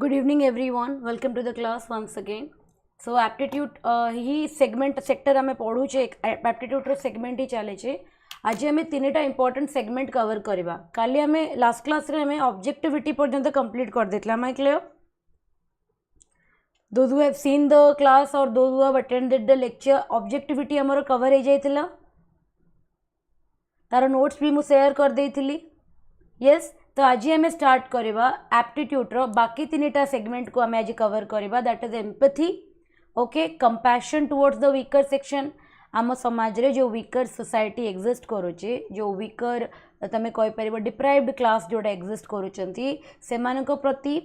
Good evening everyone. Welcome to the class once again. So aptitude he segment sector आमे पढ़ू छे aptitude रो segment ही चले छे. आज हमें तीनटा important segment cover करिबा. काली हमें last class रे हमें objectivity पर्यंत complete कर देतला. Am I clear? Those who have seen the class or those who have attended the lecture, objectivity हमरो cover हो जाइतिला. तारो notes भी मु share कर देइथिली. Yes. तो आज आम स्टार्ट करवा एप्टीट्यूड रो बाकी तीनटा सेगमेंट को आम आज कवर करवा that is empathy okay compassion towards the weaker section आम समाज रे जो वीकर सोसाइटी एग्जिस्ट करुचे जो वीकर तमें कहि परिबो डिप्राइव्ड क्लास जोटा एग्जिस्ट करूचंती सेमानक प्रति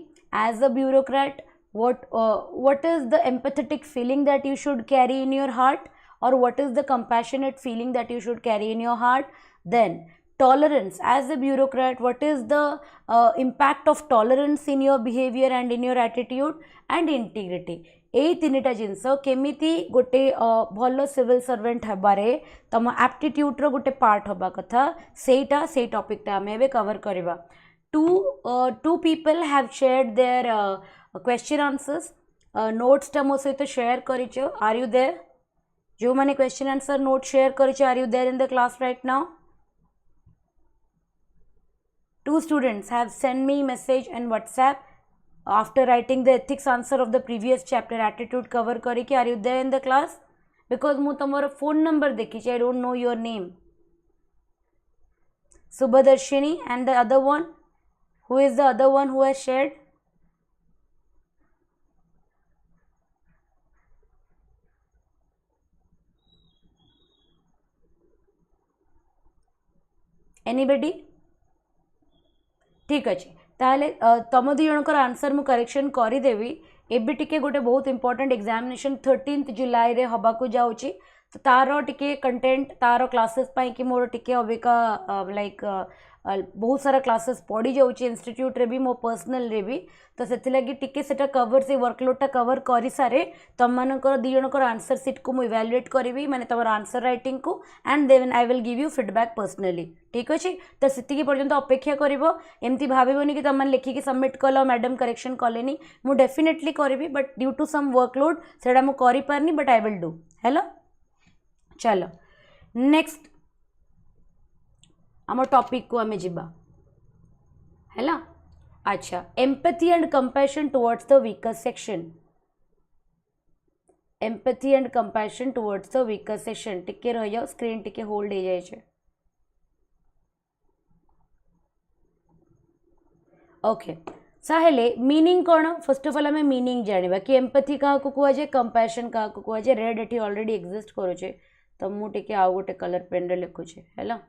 as a bureaucrat what is the empathetic feeling that you should carry in your heart or what is the compassionate feeling that you should carry in your heart. Then tolerance, as a bureaucrat, what is the impact of tolerance in your behavior and in your attitude and integrity. एई तीनटा जिनस केमिति गोटे भलो civil servant Hebare तम aptitude रो गोटे part होबा कथा सेटा से टॉपिक टा हमें कवर करबा. Two people have shared their question answers notes टा मो सहित शेयर करिचो. Are you there? जो माने क्वेश्चन आंसर नोट शेयर करिचो, are you there in the class right now? Two students have sent me message and WhatsApp after writing the ethics answer of the previous chapter attitude cover kariki. Are you there in the class? Because mu tomorrow phone number dekhichi, I don't know your name. Subhadarshini, and the other one, who is the other one who has shared? Anybody? ठीक अच्छे ताले तुम दु जनकर answer मु correction करदेवी. AB टिके गोटे बहुत important examination 13 जुलाई रे हबा को जाउची. तो तारो टिके कंटेंट तारो क्लासेस पाई कि मोर टिके अबिका लाइक बहुत सारा क्लासेस पड़ी जाउची इंस्टीट्यूट रे भी मो पर्सनल रे भी. तो सेति लगी टिके सेटा कवर से वर्कलोड टा कवर करि सारे तम मानकर दि जनकर आंसर सीट को मु इवैल्यूएट करबी माने तमर आंसर राइटिंग को and then I will give you feedback personally. ठीक अच्छे. तो सेतिकी पर्यंत अपेक्षा करिवो. एमती भाबिबोनी कि तम मन लिखिकी सबमिट कलो मैडम करेक्शन कलेनी. मु डेफिनेटली करबी but due to some workload सेटा मु करि पारनी but I will do. Hello चलो नेक्स्ट आम टॉपिक को आमे जिबा. हैला अच्छा empathy and compassion towards the weaker section. Empathy and compassion towards the weaker section. टिके रह जाओ स्क्रीन टिके होल्ड हो जाए छे. ओके साहेले मीनिंग कौन? फर्स्ट ऑफ ऑल आम मीनिंग जानिबा कि एम्पैथी क्या कुआ जाए कंपैशन क्या कुआ जाए. रेड एटी ऑलरेडी एग्जिस्ट करूचे तो मु टिके आउ गोटे कलर पेन रे लिखुचे. हैला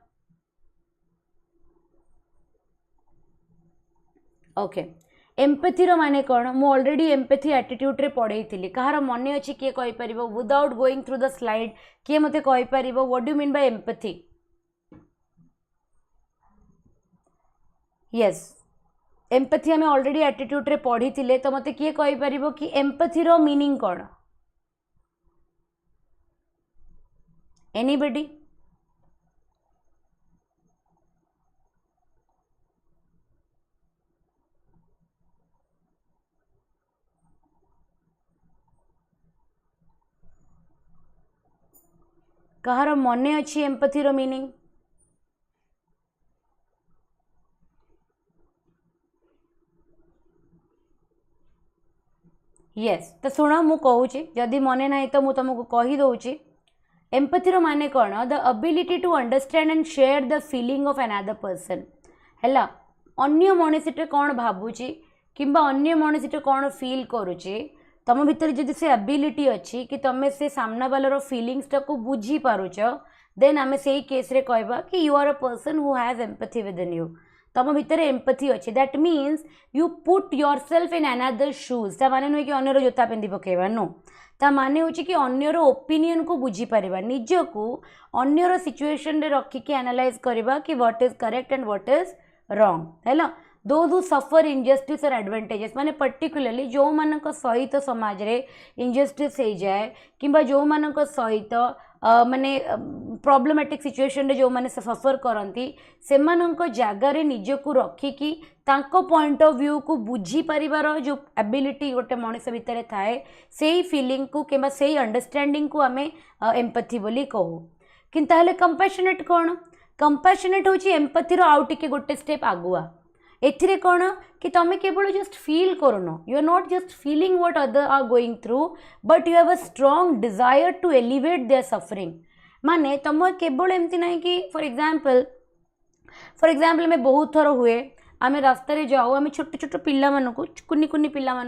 ओके एम्पैथी रो माने कौन? मु ऑलरेडी एम्पैथी एटीट्यूड रे पढ़ाई थी. कहार मन अच्छी किए कहि परिबो without going through the slide किए मते कहि परिबो what do mean by empathy? Yes empathy हमें ऑलरेडी एटीट्यूड रे पढ़ी थिले. तो मते किए कहि परिबो कि एम्पैथी रो मीनिंग कौन? एनीबॉडी? कहार मने अच्छी एम्पैथी रो मीनिंग? यस तो शुण मु कहूँ जदि मने ना तो मुझे तुमको कही दौची. एम्पैथी रो माने कौन? The ability to understand and share the feeling of another person. हैला अन्य मनुष्यटे कौन भावुची किंबा अन्य मनुष्यटे कौन फील करुचे तुम भितर जदि से एबिलिटी अच्छी कि तुम से सामना वाला फीलिंग्स टा को बुझी पारुच देन आम से केस रे कहबा कि you are a person who has empathy within you. तुम भितर एम्पैथी अच्छी that means you put yourself in another shoes. ता माने नुहे कि अन्यर जोता पिंधि पकेबा. नो ता माने होची कि अन्यर ओपिनियन को बुझी पारिबा. निजको अन्यर सिचुएशन रे रखिकी एनालाइज करबा कि what is correct and what is wrong. हैला दोज हु सफर इनजस्टिस और एडवांटेजेस माने पर्टिकुलरली जो मानक सहित समाज रे इनजस्टिस हो जाए कि जो मानक सहित माने प्रॉब्लमेटिक सिचुएशन रे जो माने सफर करती से जगार निजक रखिकी तांको पॉइंट ऑफ व्यू को बुझी परिवार जो एबिलिटी गोटे मनीष भितर थाए से फीलिंग को कि से अंडरस्टैंडिंग को आम एम्पैथी बोली कहू कि ताहले कंपैशनेट कौन कंपैशनेट होची एम्पैथी रो आउ टिके गोटे स्टेप आगुआ एथिरे कौन कि तुम केवल जस्ट फील करन you are not just feeling what other are going through but you have a strong desire to elevate their suffering माने तुम केवल एमती ना कि फॉर एग्जांपल मैं बहुत थर हुए आम रास्तार जाऊ आम छोट छोट पिला कुनी कुनी पिला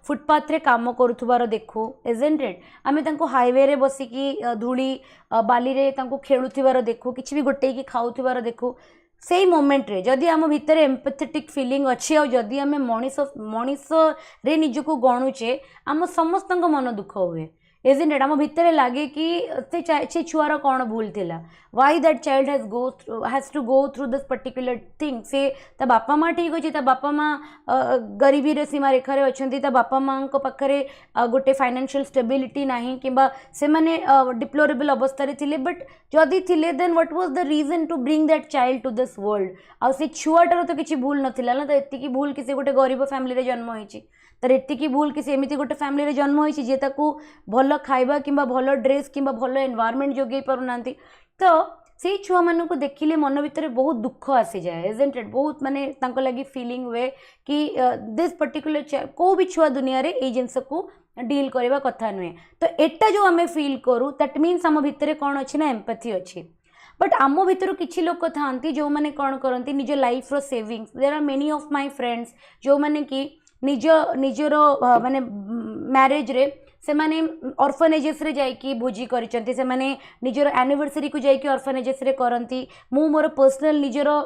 फुटपाथ रे काम करुथुबार देखू एजेंट इट आम हाईवे रे बसिकी धूली बाली रे खेलुथिबार देखू किछि भी गोटे की खाउथिबार देखू से मोमेंट रे जदि आम भितर एम्पैथेटिक फीलिंग अच्छी और जदि आम मनीष रे निजको गणुचे आम समस्त मन दुख हुए एजेंट इट आम भितर लगे कि से छुआर कौन भूल थिला why that child has to go through this particular thing से ता बापा माँ ठीक अच्छे बापा माँ गरीबी रे सीमा रेखार अच्छा बापा माँ पाखे गोटे फाइनेंशियल स्टेबिलिटी ना कि से माने डिप्लोरेबल अवस्था थिले बट जदि थिले then what was the reason to bring that child to this world आ से छुआटार तो किसी भूल नथिला ना तो एतिकी भूल कि से गोटे गरीब फैमिली रे जन्म होइछि तर एतिकी भूल कि से एमिति गोटे फैमिली रे जन्म होइछि जे ताकू भल खाइबा किंबा भल ड्रेस किंबा भल एनवायरनमेंट जोगै पारुनांती तो से छुआ मानक देखिले मन भितर बहुत दुख आसी जाए एजेंट इट बहुत माने तांको लगी फीलिंग हुए कि दिस पर्टिकुलर को भी छुआ दुनिया रे ए जिनस को डील करबा कथा नुहे तो एटा जो आमे फील करू दैट मीन्स आम भितर कौन अच्छी ना एम्पैथी अच्छी बट आम भितर किछि लोक थांती जो माने कौन करती निज लाइफ रो savings there are many of my friends जो माने कि निजर माने मैरिज रे से माने ऑर्फनेजेस रे जाइकी भोजी करिसंती से माने निजर एनिवर्सरी को जाइकी ऑर्फनेजेस रे करंती मु मोर पर्सनल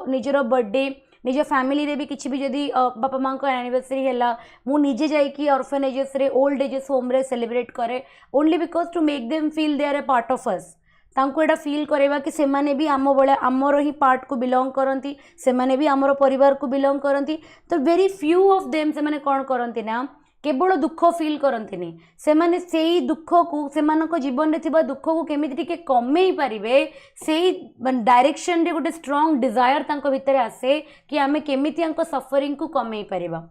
निजर बर्थडे निज फैमिली रे भी किछि भी जदी बापा माँ को एनिवर्सरी हैला मु निजे जाइकी ऑर्फनेजेस रे ओल्ड एजेस होम रे सेलिब्रेट करे only because to make them feel they are a part of us तांको एटा फील करेबा कि से माने भी आम बळे आमर ही पार्ट को बिलोंग करंती से माने भी आमर परिवार को बिलोंग करंती तो वेरी फ्यू ऑफ देम से माने कोन करंती ना केवल दुख फील करंती से माने सेही दुख को से मानको जीवन रे थिबा दुख को केमिति टिके कमेई पारिबे सेही डायरेक्शन रे गोटे स्ट्रांग डिजायर तांको भितर आसे कि आमे केमिति आंको सफरिंग को कमेई पारिबा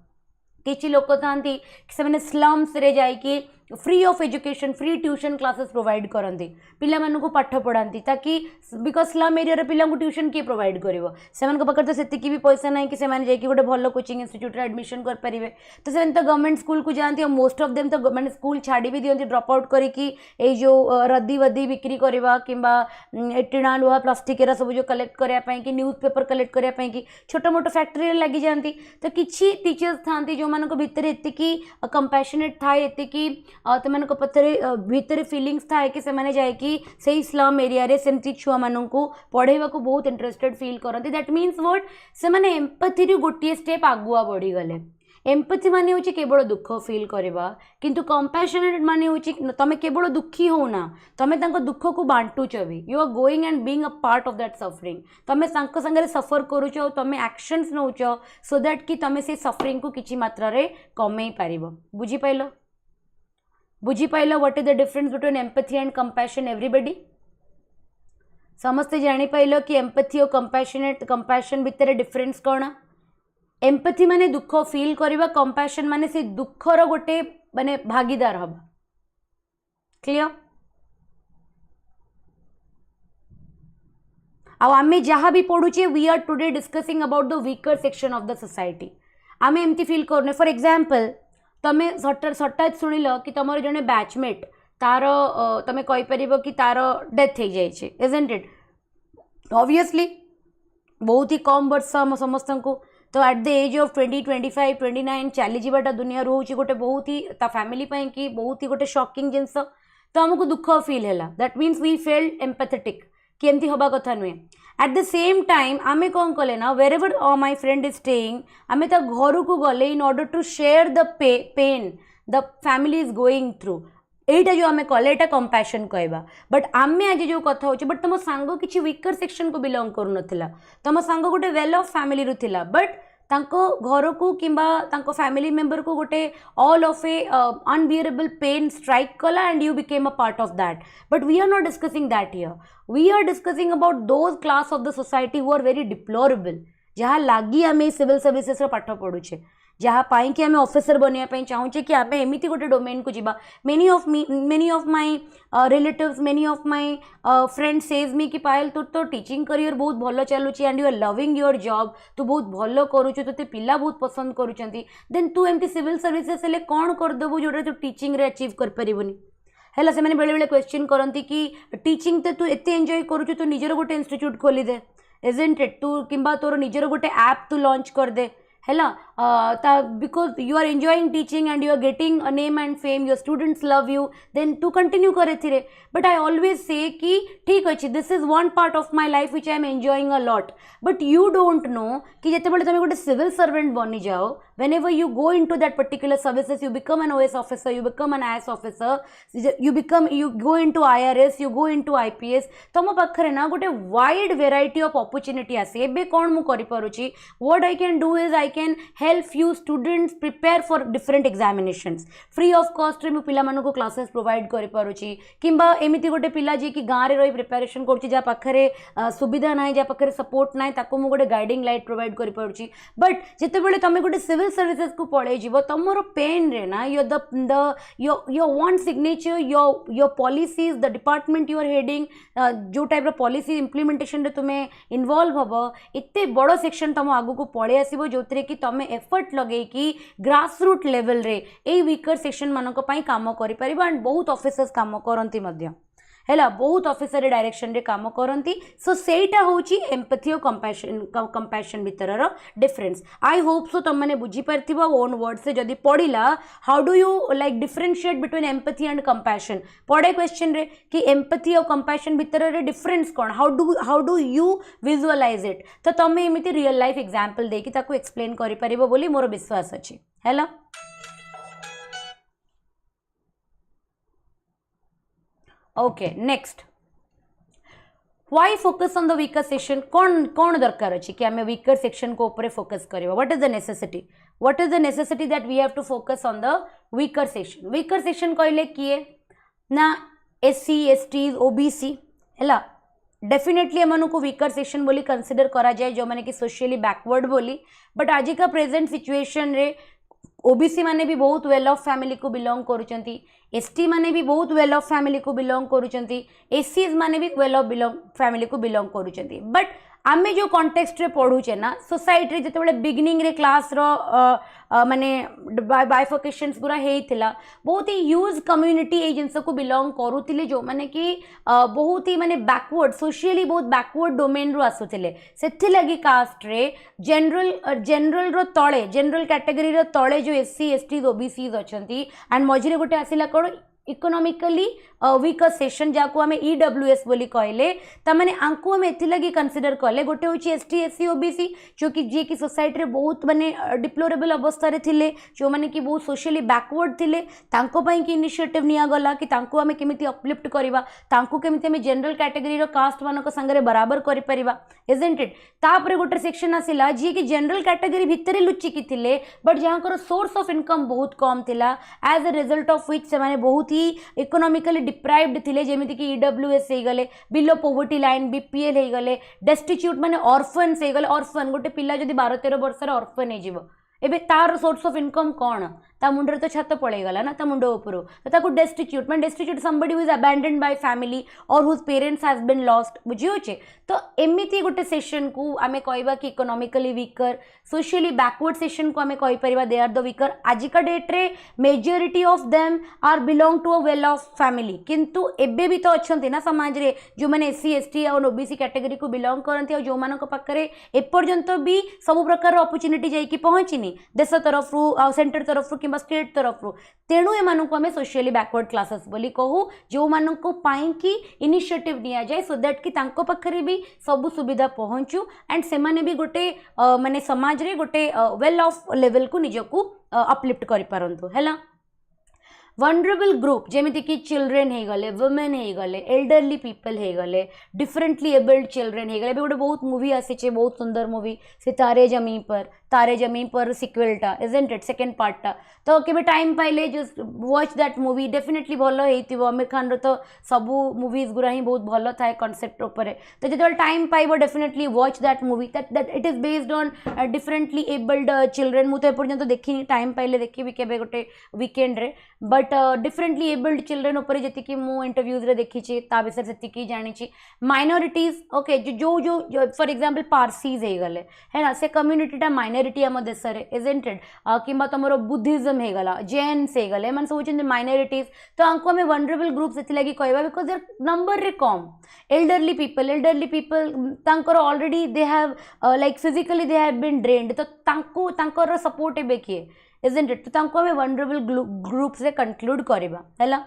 किछि लोक थांती से माने स्लम्स रे जाइकी free of education free tuition classes provide करती पिला मानू पाठ पढ़ाती ताकि बिकज स्लम एरिया पिला ट्यूशन किए प्रोवाइड करिवो सेमान पाखे तो सेतिकी भी पैसा नहीं कि सेमान जाइए गोटे भल कोचिंग इंस्टीट्यूट रे एडमिशन कर पारिबे तो से तो गवर्नमेंट स्कूल को जाती और मोस्ट ऑफ देम तो माने स्कूल छाड़ी भी दियंती ड्रॉप आउट करिकी ए जो रद्दी वद्दी बिक्री करवा किंबा टिणा लुहा प्लास्टिक एरा सब जो कलेक्ट करने कि न्यूज पेपर कलेक्ट करने कि छोट मोट फैक्ट्री लगी जाती तो किसी टीचर्स थांती जो मान भितर एतिकी कंपैशनेट थाए एतिकी तो पथरे भितर फीलिंग्स थाए कि से जाइकी से स्लम एरिया रे सेमती छुआ मानू पढ़ेवा को बहुत इंटरेस्टेड फील करते दैट मीन्स व्हाट से माने एम्पैथी रू गोटे स्टेप आगुआ बढ़ी गले एम्पैथी माने होची केवल दुख फील करवा किंतु कंपैशनेट माने होची तमे केवल दुखी होना तमे तांको दुख को बांटुच भी you are going and being a part of that suffering तमे तांको संगे सफर करूच तमे एक्शंस नौच सो दैट कि तमे से सफरिंग को किछि मात्रा रे कमेई पारिबो बुझी pile what is the difference between empathy and compassion everybody समस्ते जानी पाइल कि एम्पैथी और कंपैशन भितर डिफरेंस कौन एम्पैथी माने दुख फील करवा कंपैशन माने से दुखर गोटे माने भागीदार हवा क्लियर आमे जहाँ भी पढ़ुचे we are today discussing about the weaker section of the society आमे एमती फील करने फॉर एग्जांपल तमे हठात शुणिल कि तुम जड़े बैचमेट तार तमें कहीपर कि तार डेथ हो जाए इजंट इट ऑब्वियसली बहुत ही कम वर्ष समस्त को तो एट द एज ऑफ 20, 25, 29 चली जाटा दुनिया रोचे गोटे बहुत ही फैमिली कि बहुत ही गोटे शॉकिंग जिनस तो आमको दुख फील है that means we failed empathetic कि एमती हवा कथा नुहे एट द सेम टाइम आमे कौन कले ना wherever my friend is staying आमे ता घर को गले in order to share the pain the family is going through एटा जो आमे कले एटा कंपैशन कहबा बट आमे आज जो कथा होचे बट तुम सांग किछि वीकर सेक्शन को बिलोंग करू नथिला तुम सांग गोटे वेल ऑफ फैमिली रु थिला बट तांको घर को किंबा तांको फैमिली मेंबर को गोटे all of a unbearable pain strike कला and you became a part of that. But we are not discussing that here. We are discussing about those class of the society who are very deplorable, जहाँ लगी आम civil services पाठ पढ़ुचे, जहाँ पाई कि आम officer बनवाई चाहूचे कि आम एमती गोटे डोमेन को जीवा. Many of my relatives, many of my friend says me कि पायल तोर तो टीचिंग करियर बहुत भल चलुची and you are loving your job, तू बहुत भल करुचु, तोते पिला बहुत पसंद करुचंती, देन तू एमती सिविल सर्विसेस हेले कौन करदेबू जोटा तू टीचिंग रे अचीव कर परिबुनी. है से बेले बेले क्वेश्चन करती कि टीचिंग तो तू एत एंजॉय करुचु, तू निजर गोटे इंस्टीट्यूट खोली दे, इजंट इट, तू किंबा तोर निजर गोटे ऐप तू लॉन्च कर दे, है because you are enjoying teaching and you are getting a name and fame, your students love you, then तू कंटिन्यू करे थिरे. बट आई ऑलवेज से कि ठीक अच्छे, this is one part of my life which I am enjoying a lot. But you don't know कि जिते बड़े तुम गोटे सिविल सर्वेंट बनी जाओ, whenever you go into that particular services, you become an OS officer, you become an IS officer, you go into IRS, you go into IPS, तुम पाखरे ना गोटे वाइड वेराइटी ऑफ अपॉर्चुनिटी आसे. एबे कौन मु करि पारुची, what I can do is I can help few students prepare for different examinations. Free of cost रे मु पिला मानको को क्लासेस प्रोवाइड करि पारुची, किंबा एमिति गोटे पिला जे कि गाँ रे रही प्रिपरेशन करूची, जा पाखरे सुविधा नाही, जा पाखरे सपोर्ट नाही, ताको मु गोटे गाइडिंग लाइट प्रोवाइड करि पारुची. बट जेते बेले तमे गोटे सिविल सर्विसेस को पड़े जीव, तुमर पेन रे ना your one signature, your policies, the department you are heading, जो टाइप पॉलिसी इंप्लीमेंटेशन रे तुम्हें इन्वॉल्व हम, एते बड़ सेक्शन तुम आगु को पड़े आसो, जो कि तुम एफर्ट लगे कि ग्रास रूट लेवल रे ए वीकर सेक्शन मानक पई काम करि परिबा. एंड बहुत ऑफिसर्स काम करंती मध्य, है बहुत ऑफिसर डायरेक्शन रे काम करती. सो सेटा होची एम्पैथी और कंपैशन भितर डिफरेंस. आई होप सो तुम मैंने बुझी पार्थिबो ओन वर्ड से जदि पढ़िला. How do you like differentiate between empathy and compassion पड़े क्वेश्चन रे कि एम्पैथी और कंपैशन भितर रे डिफरेंस कौन, how do you visualize it. तो तुम एमती रियल लाइफ एग्जांपल देकी ताको एक्सप्लेन करि परिबो बोली मोर विश्वास अछि. हैला okay next, why focus on the weaker section. कौन दरकार अच्छी कि आम वीकर सेक्शन को ऊपर फोकस करवा. What is the necessity that we have to focus on the weaker section. Weaker section कहले किए ना SC ST OBC है, डेफिनेटली एम को वीकर सेक्शन बोली कंसीडर करा जाए, जो मैंने कि सोशियली बैकवर्ड बोली. बट आज का प्रेजेंट सिचुएशन रे OBC माने भी बहुत वेल ऑफ फैमिली को बिलोंग करुचंती, ST माने भी बहुत वेल ऑफ फैमिली को बिलोंग करुचंती, SCs माने भी वेल ऑफ फैमिली को बिलोंग करुचंती. बट आमे जो कॉन्टेक्स्ट रे पढ़ुचे ना सोसाइटी रे जते बिगिनिंग रे क्लास रो माने बाइफर्केशंस गुरा हेइथिला, बहुत ही ह्यूज कम्युनिटी ए जिनस को बिलोंग करुथिले, जो माने कि बहुत ही माने बैकवर्ड सोशियली बहुत बैकवर्ड डोमेन रो आसुथिले. सेथि लगी कास्ट रे जनरल रो तळे जनरल कैटेगरी रो तळे जो SC ST OBCs अछंती, एंड मझिरे गोटे आसिला कोन इकोनॉमिकली वीकर सेक्शन जहाँ आम EWS बोली कहले, तमाने आंकु आम एथिलगी कंसीडर कले. गोटे हूँ ST SC OBC जो कि जी की सोसाइटी रे बहुत माने डिप्लोरेबल अवस्था रे थिले, जो माने कि बहुत सोशली बैकवर्ड थिले, तांको पई कि इनिशिएटिव निया गला कि तांको आम केमिति अपलिफ्ट करबा, तांको केमिति आम जनरल कैटेगरी रो कास्ट मानक संगे बराबर करि परिबा, इजंट इट. तापरे गोटे सेक्शन आसिला जी कि जनरल कैटेगरी भितरे लुचिकी थिले, बट जहाँकर सोर्स ऑफ इनकम बहुत कम थिला, as a result of which से माने बहुत ही इकोनॉमिकली डिप्राइव्ड थिले, जेमिति कि EWS हे गले, बिलो पॉवर्टी लाइन BPL हे गले, डेस्टिट्यूट माने ऑर्फन्स हे गले. ऑर्फन गोटे पिला जदि 12-13 वर्ष रे ऑर्फन हे जिवो, एबे तार सोर्स ऑफ इनकम कौन, ता मुंडर तो छत पड़ेगला ना, ता मुंड उपरो, तो ताको डेस्टिट्यूट मैंने destitute somebody who is abandoned by family और whose parents has been lost, बुझियोचे. तो एमिति गोटे सेक्शन को आमे कहबा कि economically weaker socially backward section को आमे कहि परिबा दे आर द वीकर. आजिका डेट रे majority of them are belong to a well off family, किंतु एबे भी तो अछंती ना समाज रे जो माने SC ST और OBC कैटेगरी को बिलोंग करंती, और जो मानक पाखरे एपर्यंत भी सब प्रकार अपॉर्चुनिटी जाई कि पहुंचीनी देश तरफ रु सेंटर तरफ रु किंबा स्टेट तरफ रु. तेणु एमानकु आमे सोशियली बैकवर्ड क्लासेस बोली कहू, जो मानकु पाई कि इनिशिएटिव निया जाए सो दैट कि तांको पाखरे भी सब सुविधा पहुंचू, एंड से माने भी गोटे माने समाज रे गोटे वेल ऑफ लेवल को निजकू अपलिफ्ट करि पारंतु. हैला वनरेबल ग्रुप जेमिति कि चिल्ड्रेन हो गले, वुमेन हो गले, एल्डरली पीपल हो गले, डिफरेंटली एबल्ड चिल्ड्रेन हो गले। गोटे बहुत मूवी आसी, बहुत सुंदर मूवी से तारे जमी पर सिक्वेलटा इजंट इट सेकेंड पार्टा। तो केबे टाइम पाइले just watch that movie, definitely भल होइतिबो। आमिर खान रो तो सबू मूवीज गुरा ही बहुत भल थाए कॉन्सेप्ट ऊपर। तो जो टाइम पाइबो definitely watch that movie, that it is based on differently abled children. मु तो एपर्यंत देखिनी, टाइम पाइले देखिबि केबे गोटे वीकेंड रे। बट डिफरेंटली एबल्ड चिल्ड्रेन ऊपर जति मु इंटरव्यूज रे देखी ता विषय से जानी। माइनॉरिटीज ओके, जो जो फॉर एग्जांपल पारसीज हो गले है ना, से कम्युनिटीटा माइनॉरिटी आम देश में इजंट इट। कि तुम बुद्धिज्म हो गला, जैन्स हो गले, एम सब माइनॉरिटीज। तो आंको आम वनरेबल ग्रुप से कहवा बिकज देर नंबर रे कम। एल्डरली पीपल तांकर already they have like physically they have been drained. तो तांकर सपोर्ट एबे किए इजंट इट। तो तांको आम वनरेबल ग्रुप से कंक्लूड करवा है।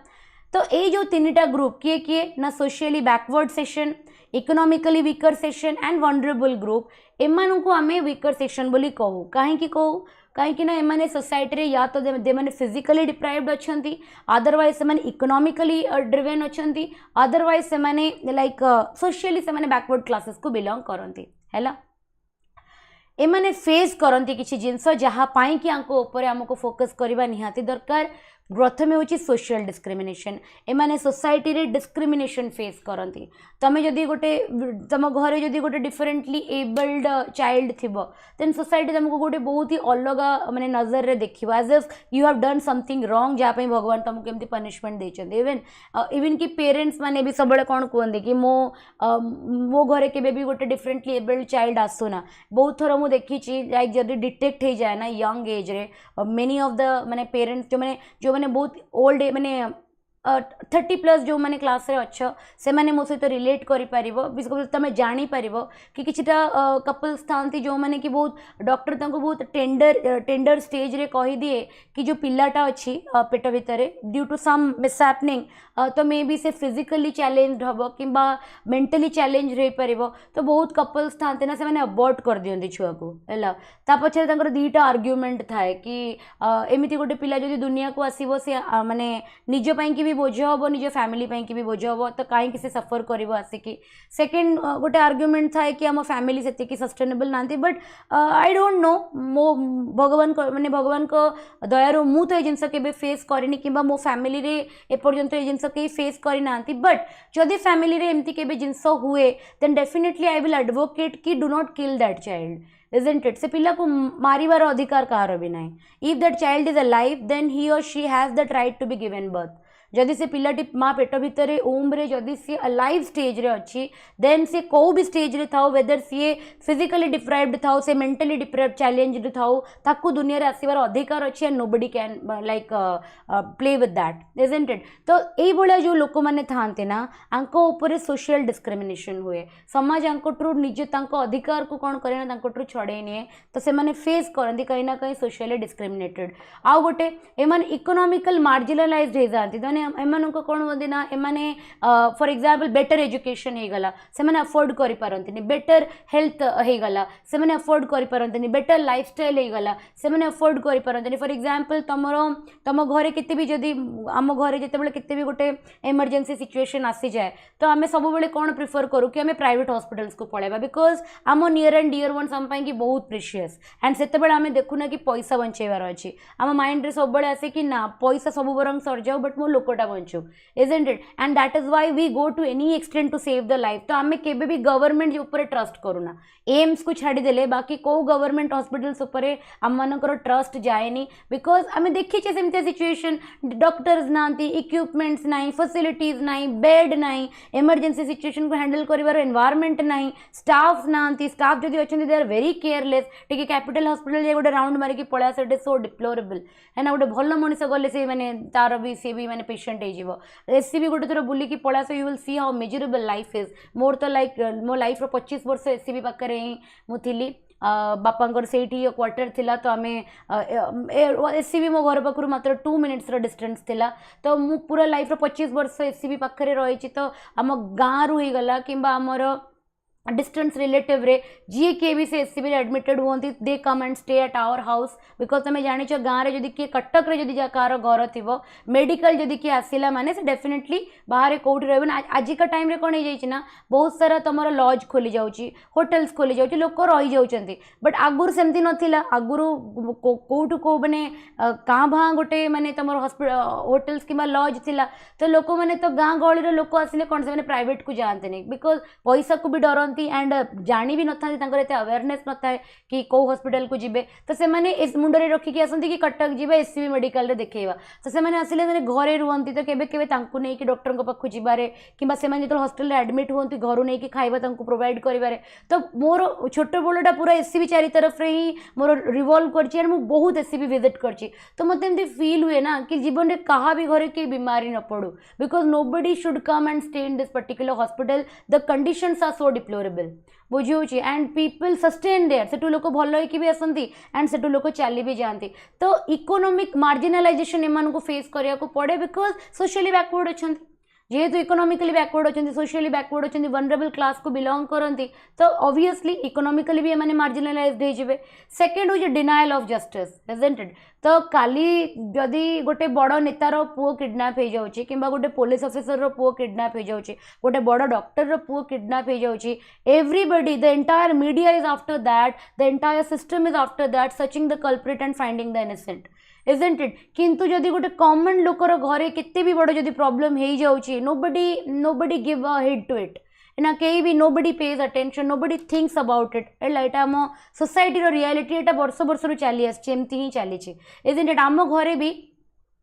तो ये जो तीनटा ग्रुप किए किए ना, socially backward section, economically weaker section and vulnerable group, एमान को आम वीकर सेक्शन बोली कहू। कहीं कहू कहीं ना एमाने सोसाइटी रे या तो दे माने फिजिकली डिप्राइव्ड अच्छी, अदरवाइज से इकोनॉमिकली ड्रिवेन अच्छी, अदरवाइज से लाइक सोशियली से बैकवर्ड क्लासेस को बिलोंग करती है। एमाने फेस करती किसी जिनस जहाँपाई कि आमको फोकस करवा निहाती दरकार। प्रथम हूँ सोशल डिस्क्रिमिनेशन। एमाने सोसाइटी रे डिस्क्रिमिनेशन फेस करती। तमें जदि गोटे तुम घर जदि गोटे डिफरेंटली एबल्ड चाइल्ड थी, देन सोसाइटी तुमको गोटे बहुत ही अलग माने नजर रे देखिबो, as if you have done something wrong जहाँ भगवान तुमको केमती पनिशमेंट देछन। इवन कि पेरेंट्स माने भी सब कौन कहते कि मो घरे केबे भी गोटे डिफरेंटली एबल्ड चाइल्ड आसुना। बहुत थर मुझे देखी लाइक जदि डिटेक्ट हो जाए ना यंग एज रे, मेनी ऑफ द माने पेरेंट्स जो मैंने बहुत ओल्ड मैंने 30+ जो मैंने क्लास रे अच्छ से मैंने मो सहित रिलेट कर तुम जापर कि किछिटा कपल्स था जो मैंने कि बहुत डॉक्टर तक बहुत टेंडर स्टेज रे कही दिए कि जो पिलाटा अच्छी पेट भितर ड्यू टू सम मिसहैपनिंग तो मे बी से फिजिकली चैलेंज्ड हम कि मेंटली चैलेंज रही पार। तो बहुत कपल्स था ना से अबॉर्ट कर दियंती छुआ को है। पछरे दीटा आर्ग्यूमेंट थाए कि एमती गोटे पिला जो दुनिया को आसो सी माने निजपाई कि भी बोझ हम, निज फैमिली की भी बोझ हम, तो कहीं से सफर कर आसिकी। सेकेंड गोटे आर्ग्यूमेंट थाए कि आम फैमिली से सस्टेनेबल ना। बट आई डोंट नो, मो भगवान माने भगवान को दयारू मु तो ये जिनस के फेस करनी कि मो फैमिली रे एपर्यंत ये जिनस कहीं फेस करना। बट जदि फैमिली रे एमती केबे जिनस हुए then definitely I will advocate कि do not kill that child isn't it. से पिला को मारिबार अधिकार कहार भी ना। If that child is alive then he or she has that right to be given birth. जदि से पिलाटी माँ पेट भितर ओम्रे जदि सी अलाइव स्टेज रे अच्छी देन से कौ भी स्टेज रे थाओ, वेदर सी फिजिकली डिप्राइव्ड थाओ से मेंटली डिप्राइव्ड चैलेंज्ड थाओ, ताकू दुनिया रे आसीबार अधिकार अच्छी and nobody can like play with that isn't it. तो यही भाया जो लोक मैंने थांते ना आंको ऊपर सोशल डिस्क्रिमिनेशन हुए। समाज आंकट्रु निजे तांको अधिकार को कौन करे ना तांकट्रु छड़े निए। तो से माने फेस करती कहीं ना कहीं सोशली डिस्क्रिमिनेटेड। आउ गोटे एमान इकोनॉमिकल मार्जिनलाइज्ड हो जाती। एम कौन होती ना एमाने फॉर एग्जांपल बेटर एजुकेशन हो गला से माने अफोर्ड करि पारंतिनी, बेटर हेल्थ हो गला से माने अफोर्ड करि पारंतिनी, बेटर लाइफस्टाइल हो गला से माने अफोर्ड करि पारंतिनी। फॉर एग्जांपल तुम घरे केते भी जदि आम घरे जेतेबेले केते भी गोटे इमरजेंसी सिचुएशन आसी जाए तो आम सब बेले कौन प्रिफर करूँ कि आम प्राइवेट हॉस्पिटल्स को पळेबा बिकॉज आम नियर एंड डियर वन्स आम पाई बहुत प्रिशियस एंड सेतेबेले आम देखुना कि पैसा बंचेबार अच्छी। आम माइंड रे सब बेले आसे कि ना पैसा सब बरंग सर जाओ बट मो लोकटा बंचू isn't it. And that is why we go to any extent to save the life. तो आम केबे भी गवर्नमेंट ऊपर ट्रस्ट करूना, एम्स को छाड़ीदेले बाकी कौ गवर्नमेंट हॉस्पिटल्स उपर आम मानकर ट्रस्ट जाएनी बिकॉज आम देखीचे सेमती सिचुएशन डॉक्टर्स ना, इक्विपमेंट्स ना, फैसिलिटीज ना, बेड ना, इमरजेंसी सिचुएशन को हैंडल कर एनवायरमेंट ना, स्टाफ ना, स्टाफ जदि अच्छे दे आर वेरी केयरलेस। टी कैपिटल हॉस्पिटल जाए गोटे राउंड मारिकी पळा से सो डिप्लोरेबल है ना। गोटे भल मनीष गले से माने तार भी सी भी माने पेशेंट हो एससी भी गोटे थर बुलिकी पळा so you will see how measurable life is. मोर तो लाइक मो लाइफ 25 वर्ष एससी भी पाखे ही मुझी बापांकर से क्वार्टर थिला। तो आम एससी भी मो घर पाखु मात्र 2 मिनिट्स डिस्टेंस थिला। तो मु पूरा लाइफ 25 वर्ष एससी भी पाखे रही। तो आम गाँव रु ही गला कि आमर डिस्टेंस रिलेटिव रे जी किए भी से एससीबी एडमिटेड होती they come and stay at our house because तुम जान गाँव में जदि किए कटक रे जदि कार घर थी मेडिकल जदि किए आसला माने से डेफिनेटली बाहर कौटी रहा आजिका टाइम रे कौन हो ना बहुत सारा तुम लॉज खोली जाऊँगी होटेल्स खोली जाऊँगी लोक रही जाऊँच बट आगुरी सेमती नाला आगुरी कौटू कौ मैंने काँ भाँ गोटे माने तुम होटेल्स कि लॉज थिला तो लोक मैंने तो गाँ गहली लोक आसिले कौन से प्राइवेट को जाते नहीं बिकज पैसा को भी डर एंड जानी भी नथा एत अवेयरनेस न था कि कौ हॉस्पिटल को जिबे तो से माने इस मुंडरे रखिकी आसती कि कटक जी एससीबी मेडिकल रे देखा तो से माने आसिले घरे रुहती तो केबे केबे तांकु नहीं कि डॉक्टर को पाखु जिबारे कि से माने जो हॉस्पिटल एडमिट होती घर नहीं कि खाइबा तांकु प्रोवाइड करिबारे तो मोर छोट बड़टा पूरा एससीबी चारि तरफ रे ही मोर रिवॉल्व करछि एंड मु बहुत एससीबी विजिट करछि तो मते एमती फील हुए ना कि जीवन में कहा भी घरे के बीमारी न पड़ू because nobody should come and stay in this particular hospital the conditions are so deplorable बुझे एंड पीपल सस्टेन देयर से लोक भल हो आसती एंड से लोक चली भी जाती तो इकोनॉमिक मार्जिनालाइजेशन एम फेस करने को पड़े बिकॉज सोशली बैकवर्ड अच्छा जेहेतु इकोनॉमिकली बैकवर्ड अच्छा सोशली बैकवर्ड अच्छा वनरेबल क्लास को बिलोंग करती तो ऑब्वियसली इकोनॉमिकली भी एम मार्जिनालाइज्ड हो सेकेंड हूँ denial of justice isn't it तो काली जदि गोटे बड़ नेतार पुओ किडनैप हो जाऊँगी कि गोटे पुलिस ऑफिसर पुओ किडनैप हो जाऊँगी गोटे बड़ डॉक्टर पुओ किडनैप हो जाऊँगी everybody the entire media is after that the entire system is after that searching the culprit and finding the innocent isn't it किंतु जदि गोटे कॉमन लोकर घरे केते भी बड़ जदि प्रॉब्लम हो जाऊँगी nobody give a heed to it ना कहीं भी nobody pays attention nobody thinks about it एटा आम सोसाइटी रियलिटी एटा वर्ष वर्ष चली आमती ही चली इजंट इट आम घरे भी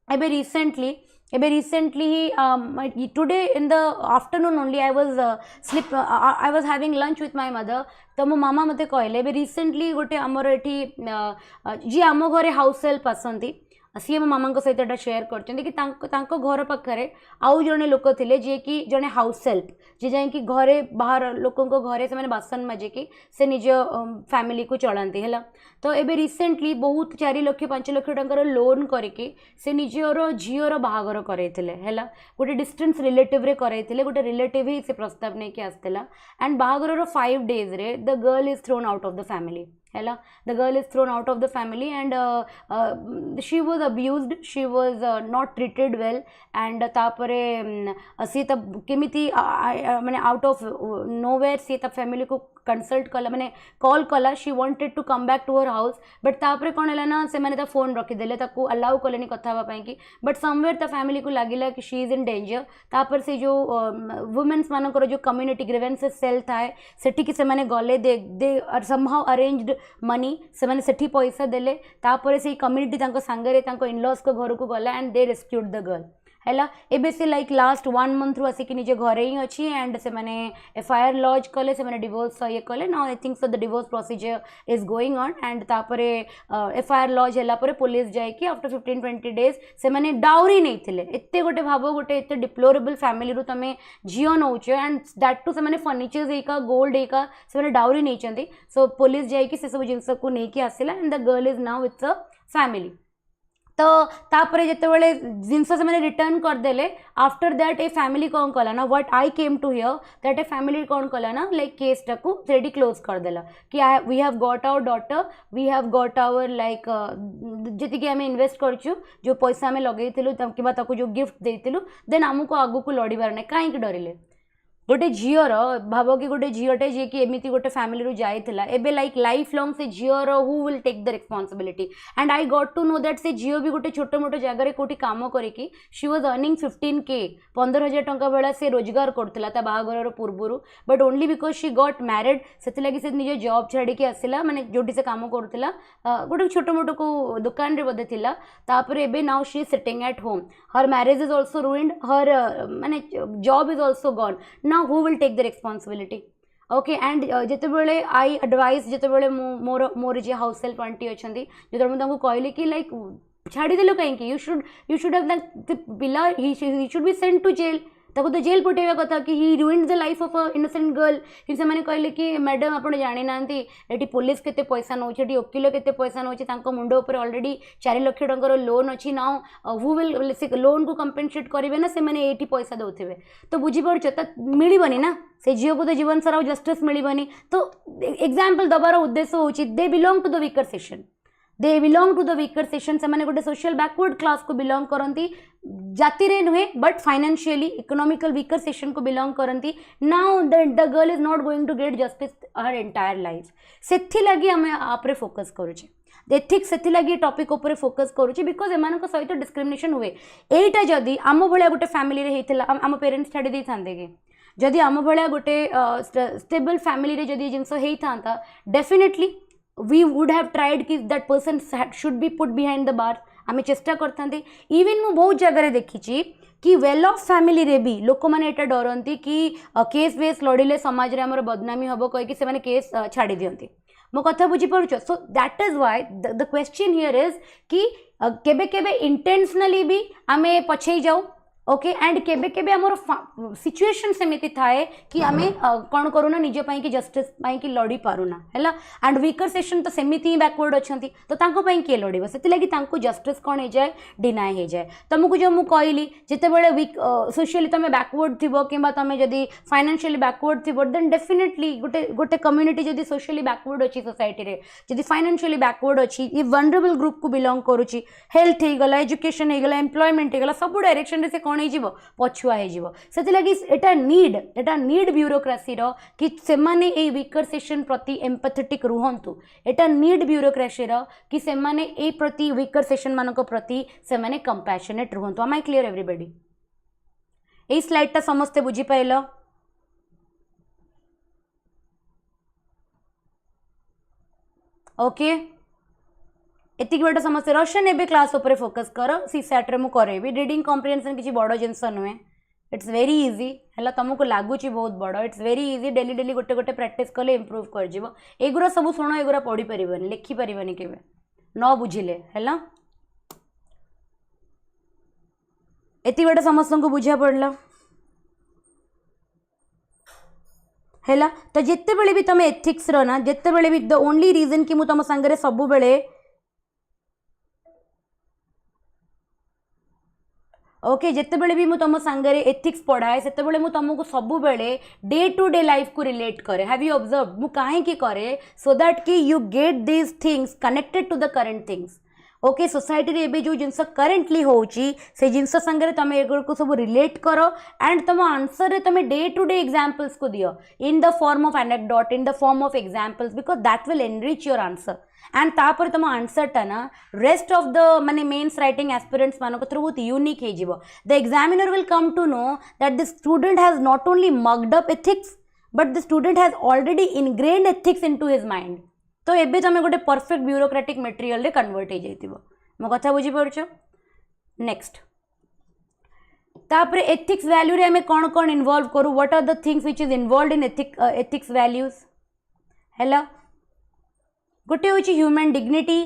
एबे recently he today in the afternoon only I was having lunch with my mother तो मो मामा मते कहले एबे रिसेंटली गोटे आमर एठी जी आम घरे हाउस हेल्प आसती सी मो मामा सहित एटा शेयर कर घर पाखे आउ जड़े लोक थे जी कि जड़े हाउस हेल्प जी जाकि घरे बाहर लोक घरे से बासन माजिकी से निज फैमिली को चलाती है तो एबे रिसेंटली बहुत 4 लाख 5 लाख टंकार लोन करके से निजर झीर बाहागर करते गोटे डिस्टेंस रिलेटिव रे करते गोटे रिलेटिव ही से प्रस्ताव नहीं कि आसला एंड बाहागर 5 days रे the girl is thrown out of the family है the girl is thrown out of the family and she was abused she was not treated well and तापरे सी तब केमिति माने आउट ऑफ नोवेयर सी तब family को consult कला मैंने कॉल कला she wanted to come back to her house but तापरे कौन है ना से मैंने फोन रखीदे अलाउ कले कथा कि बट समवेयर ता फैमिली को लगिला कि शी इज इन डेंजर तापर से जो वुमेन्स मानकर जो कम्युनिटी ग्रीवेंसेस सेल थाए सेठी से मैंने गले दे समहाउ अरेंज्ड मनी से मैंने सेठी पैसा देले तापर से कम्युनिटी तांको सांगरे तांको इनलॉज को घर को गला and they rescued the girl है एबे से लाइक लास्ट 1 month रू आसिक निजे घरे ही अच्छी एंड से मैंने एफआईआर लॉज कले से मैंने डिवोर्स ये कले ना I think so the divorce procedure is going on and तापरे एफआईआर लॉज है पुलिस जाकि आफ्टर 15-20 days से मैंने डाउरी नहीं थिले एते गोटे भाव गोटे एते डिप्लोरेबल फैमिली रू तमे झील नौच एंड दैट टू से मैंने फर्निचर्स एका गोल्ड एका से मैंने डाउरी नहीं चंदी सो पुलिस जाकि से सब जिनस को नहीं आसला and the girl is now with the family तो तापरे जितेबाला जिनस से मैंने रिटर्न करदे आफ्टर दैट ए फैमिली कौन कला ना what I came to hear that a family कौन कला ना लाइक केस टाकू रेडी क्लोज करदेला कि we have got our daughter we have got our like जी आम इन्वेस्ट करचु जो पैसा आम लगे कि जो गिफ्ट देलु देन आमको आगू को लड़बार ना कहीं डरिले गोटे झीर भाव कि गोटे झीटे जी कि एमती गोटे फैमिली रू जाइला एबे लाइक लाइफ लॉन्ग से झीर who will take the responsibility and I got to know that से झील भी गोटे छोट मोट जगह कौटी काम करके शी वाज अर्निंग 15K 15,000 टंका बेला से रोजगार करता बाहागर पूर्वर but only because she got married से निज जॉब छाड़ी आसला माने जोटी से काम करूला गोटे छोट मोट को दुकान रे बोधे थिला तापर एबे now she is sitting at home her marriage is also ruined her माने job is also gone now who will take the responsibility okay and जितेबाला आई एडवाइस जितेबाला मोर मोर जे हाउस हेल्प आंटी अच्छा जो मुझे कहली कि लाइक छाड़देलु कहीं यू शुड हैव दैट पिला he should be sent to jail ताको तो जेल पठेवा कथा कि he ruined the life of a innocent girl कि से माने कहले कि मैडम आपण जानि नांती एटी पुलिस केते पैसा नौछि एटी वकील केते पैसा नौछि तांको मुंडो ऊपर ऑलरेडी 4 लाख टंकर लोन अछि नाउ हु विल लोन को कंपेंसेट करिवे ना से माने एटी पैसा दउथिबे तो बुझी पड़छ त मिलिबनी ना से जियो को तो जीवन सारा जस्टिस मिलिबनी तो एग्जांपल दबार उद्देश्य होछि they belong to the weaker section they belong to the weaker section से माने गोटे सोशल बैकवर्ड क्लास को बिलोंग करती जाति रे नुहे but financially economical weaker section को बिलोंग करती now the girl is not going to get justice her entire life सेथि लगी हमें आपरे फोकस करूचे एथिक्स सेथि लगी टॉपिक ऊपर फोकस करूचे बिकॉज एमान सहित डिस्क्रिमिनेशन हुए एटा जदी आम भलिया गोटे फैमिली रे हेतिला आम पेरेंट्स छाड़ी दे थांदे के जदी आम भलिया गोटे स्टेबल फैमिली रे जदी जिंस हेई थांता definitely we would have tried कि that person should be put behind the bar आमे चेष्टा करते इवन मु बहुत जगह देखी कि वेल ऑफ फैमिली रे भी लोक मैंने एटा डरती कि केस वेस लड़िले समाज रे हमर बदनामी हबो कहि कि से माने केस छाड़ी दियंती मो कथा बुझी पड़छ so that is why the question here is कि केबे केबे इंटेंशनली भी आमे पछई जाऊ ओके एंड केबे केबे हमर सिचुएशन सेमिति थाए कि आमे कोन करूना निज पई कि जस्टिस पई कि लड़ी पारुना हैला एंड वीकर सेक्शन तो सेमिति बैकवर्ड अछंती तो तांको पई के लड़िबो सेति लागि तांको जस्टिस कोन हे जाय डिनाय हे जाय तुमको जो मु कहली जते बेले वीक सोशली तमे बैकवर्ड थिबो किबा तमे जदी फाइनेंशियली बैकवर्ड थिबो देन डेफिनेटली गोटे गोटे कम्युनिटी जदी सोशली बैकवर्ड अछि सोसाइटी रे जदी फाइनेंशियली बैकवर्ड अछि ये वनरेबल ग्रुप को बिलोंग करूची हेल्थ हे गला एजुकेशन हे गला एम्प्लॉयमेंट हे गला सब डायरेक्शन रे से कोन पछुआ एटा नीड ब्यूरोक्रेसी रो कि सेमाने ए वीकर सेक्शन प्रति एम्पैथेटिक रुहंतु एटा नीड ब्यूरोक्रेसी रो कि सेमाने ए प्रति वीकर सेक्शन मानको प्रति सेमाने कंपैशनेट रुहंतु एम आई क्लियर एवरीबॉडी ए स्लाइड ता समस्ते बुझी पाइलो ओके एतिक बड़ा समस्या रशियन एबे क्लास ऊपर फोकस कर सी सैट रे मु करेबी रीडिंग कॉम्प्रिहेंशन किछि बड़ जिंस नुहे इट्स वेरी इजी हैला तुमको लागुची बहुत बड़ it's very easy daily daily गोटे गोटे प्रैक्टिस कले इंप्रूव कर जिवो एगुरा सब सुनो एगुरा पढ़ी परिबनी लिखि परिबनी केबे न बुझिले हैला एति बड़ा समस्या को बुझा पड़ला हैला तो जिते बेले भी तुम एथिक्स रो ना जिते बेले भी द ओनली रीजन कि मु तुम संगे सब बेले ओके जिते बेले भी तुम सांगरे एथिक्स पढ़ाए से मु तुमको सब बेले डे टू डे लाइफ को रिलेट करे हैव यू ऑब्जर्व मु काहे की करे सो दैट कि you get these things connected to the current things okay society रे एबे जो जिनस करेंटली होची से जिनस संगे तुम एगुड़ को सब रिलेट करो एंड तुम आंसर रे तुम डे टू डे एग्जांपल्स को दियो in the form of anecdote in the form of examples because that will enrich your answer and तापर तुम आंसर टा ना रेस्ट ऑफ द माने मेन्स राइटिंग एस्पिरेंट्स मानको थ्रू बहुत यूनिक हे जिवो the examiner will come to know that the student has not only mugged up ethics but the student has already ingrained ethics into his mind तो एबे तुम गोटे परफेक्ट ब्यूरोक्रेटिक मटेरियल रे कन्वर्ट हो जाइतिबो मो कथा बुझी पड़छ नेक्स्ट तापर एथिक्स वैल्यू रे हमें कौन कौन इन्वॉल्व करू what are the things which is involved in ethics values हैला गोटे होची human dignity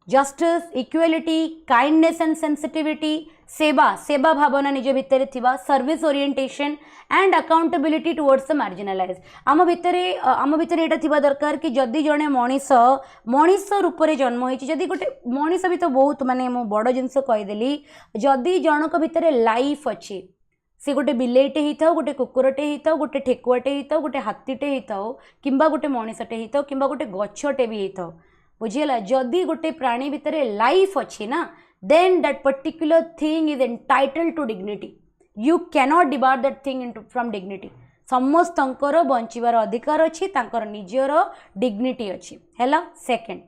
justice equality kindness and sensitivity सेवा सेवा भावना निज भितर थिबा service orientation and accountability towards the marginalise आम भितर एटा थिबा दरकार कि जदि जने मनीष रूप रे जन्म होइछि जदि गोटे मनीष भी तो बहुत माने मो बड़ जिंस कहि देली जदि जनक भितर लाइफ अछि से गोटे बिलेटे ही थाओ गोटे कुकुरटे ही थाओ गोटे ठेकुआटे ही थाओ गोटे हाथीटे ही थाओ किंबा गोटे मनीषटे ही थाओ किंबा गोटे गछटे भी ही थाओ बुझीला जदि गोटे प्राणी भितर लाइफ अच्छी ना then that particular thing is entitled to dignity you cannot debar that thing into from dignity समस्तंकर बंचिबार अधिकार अच्छी तांकर निजर डिग्निटी अच्छी हैला सेकंड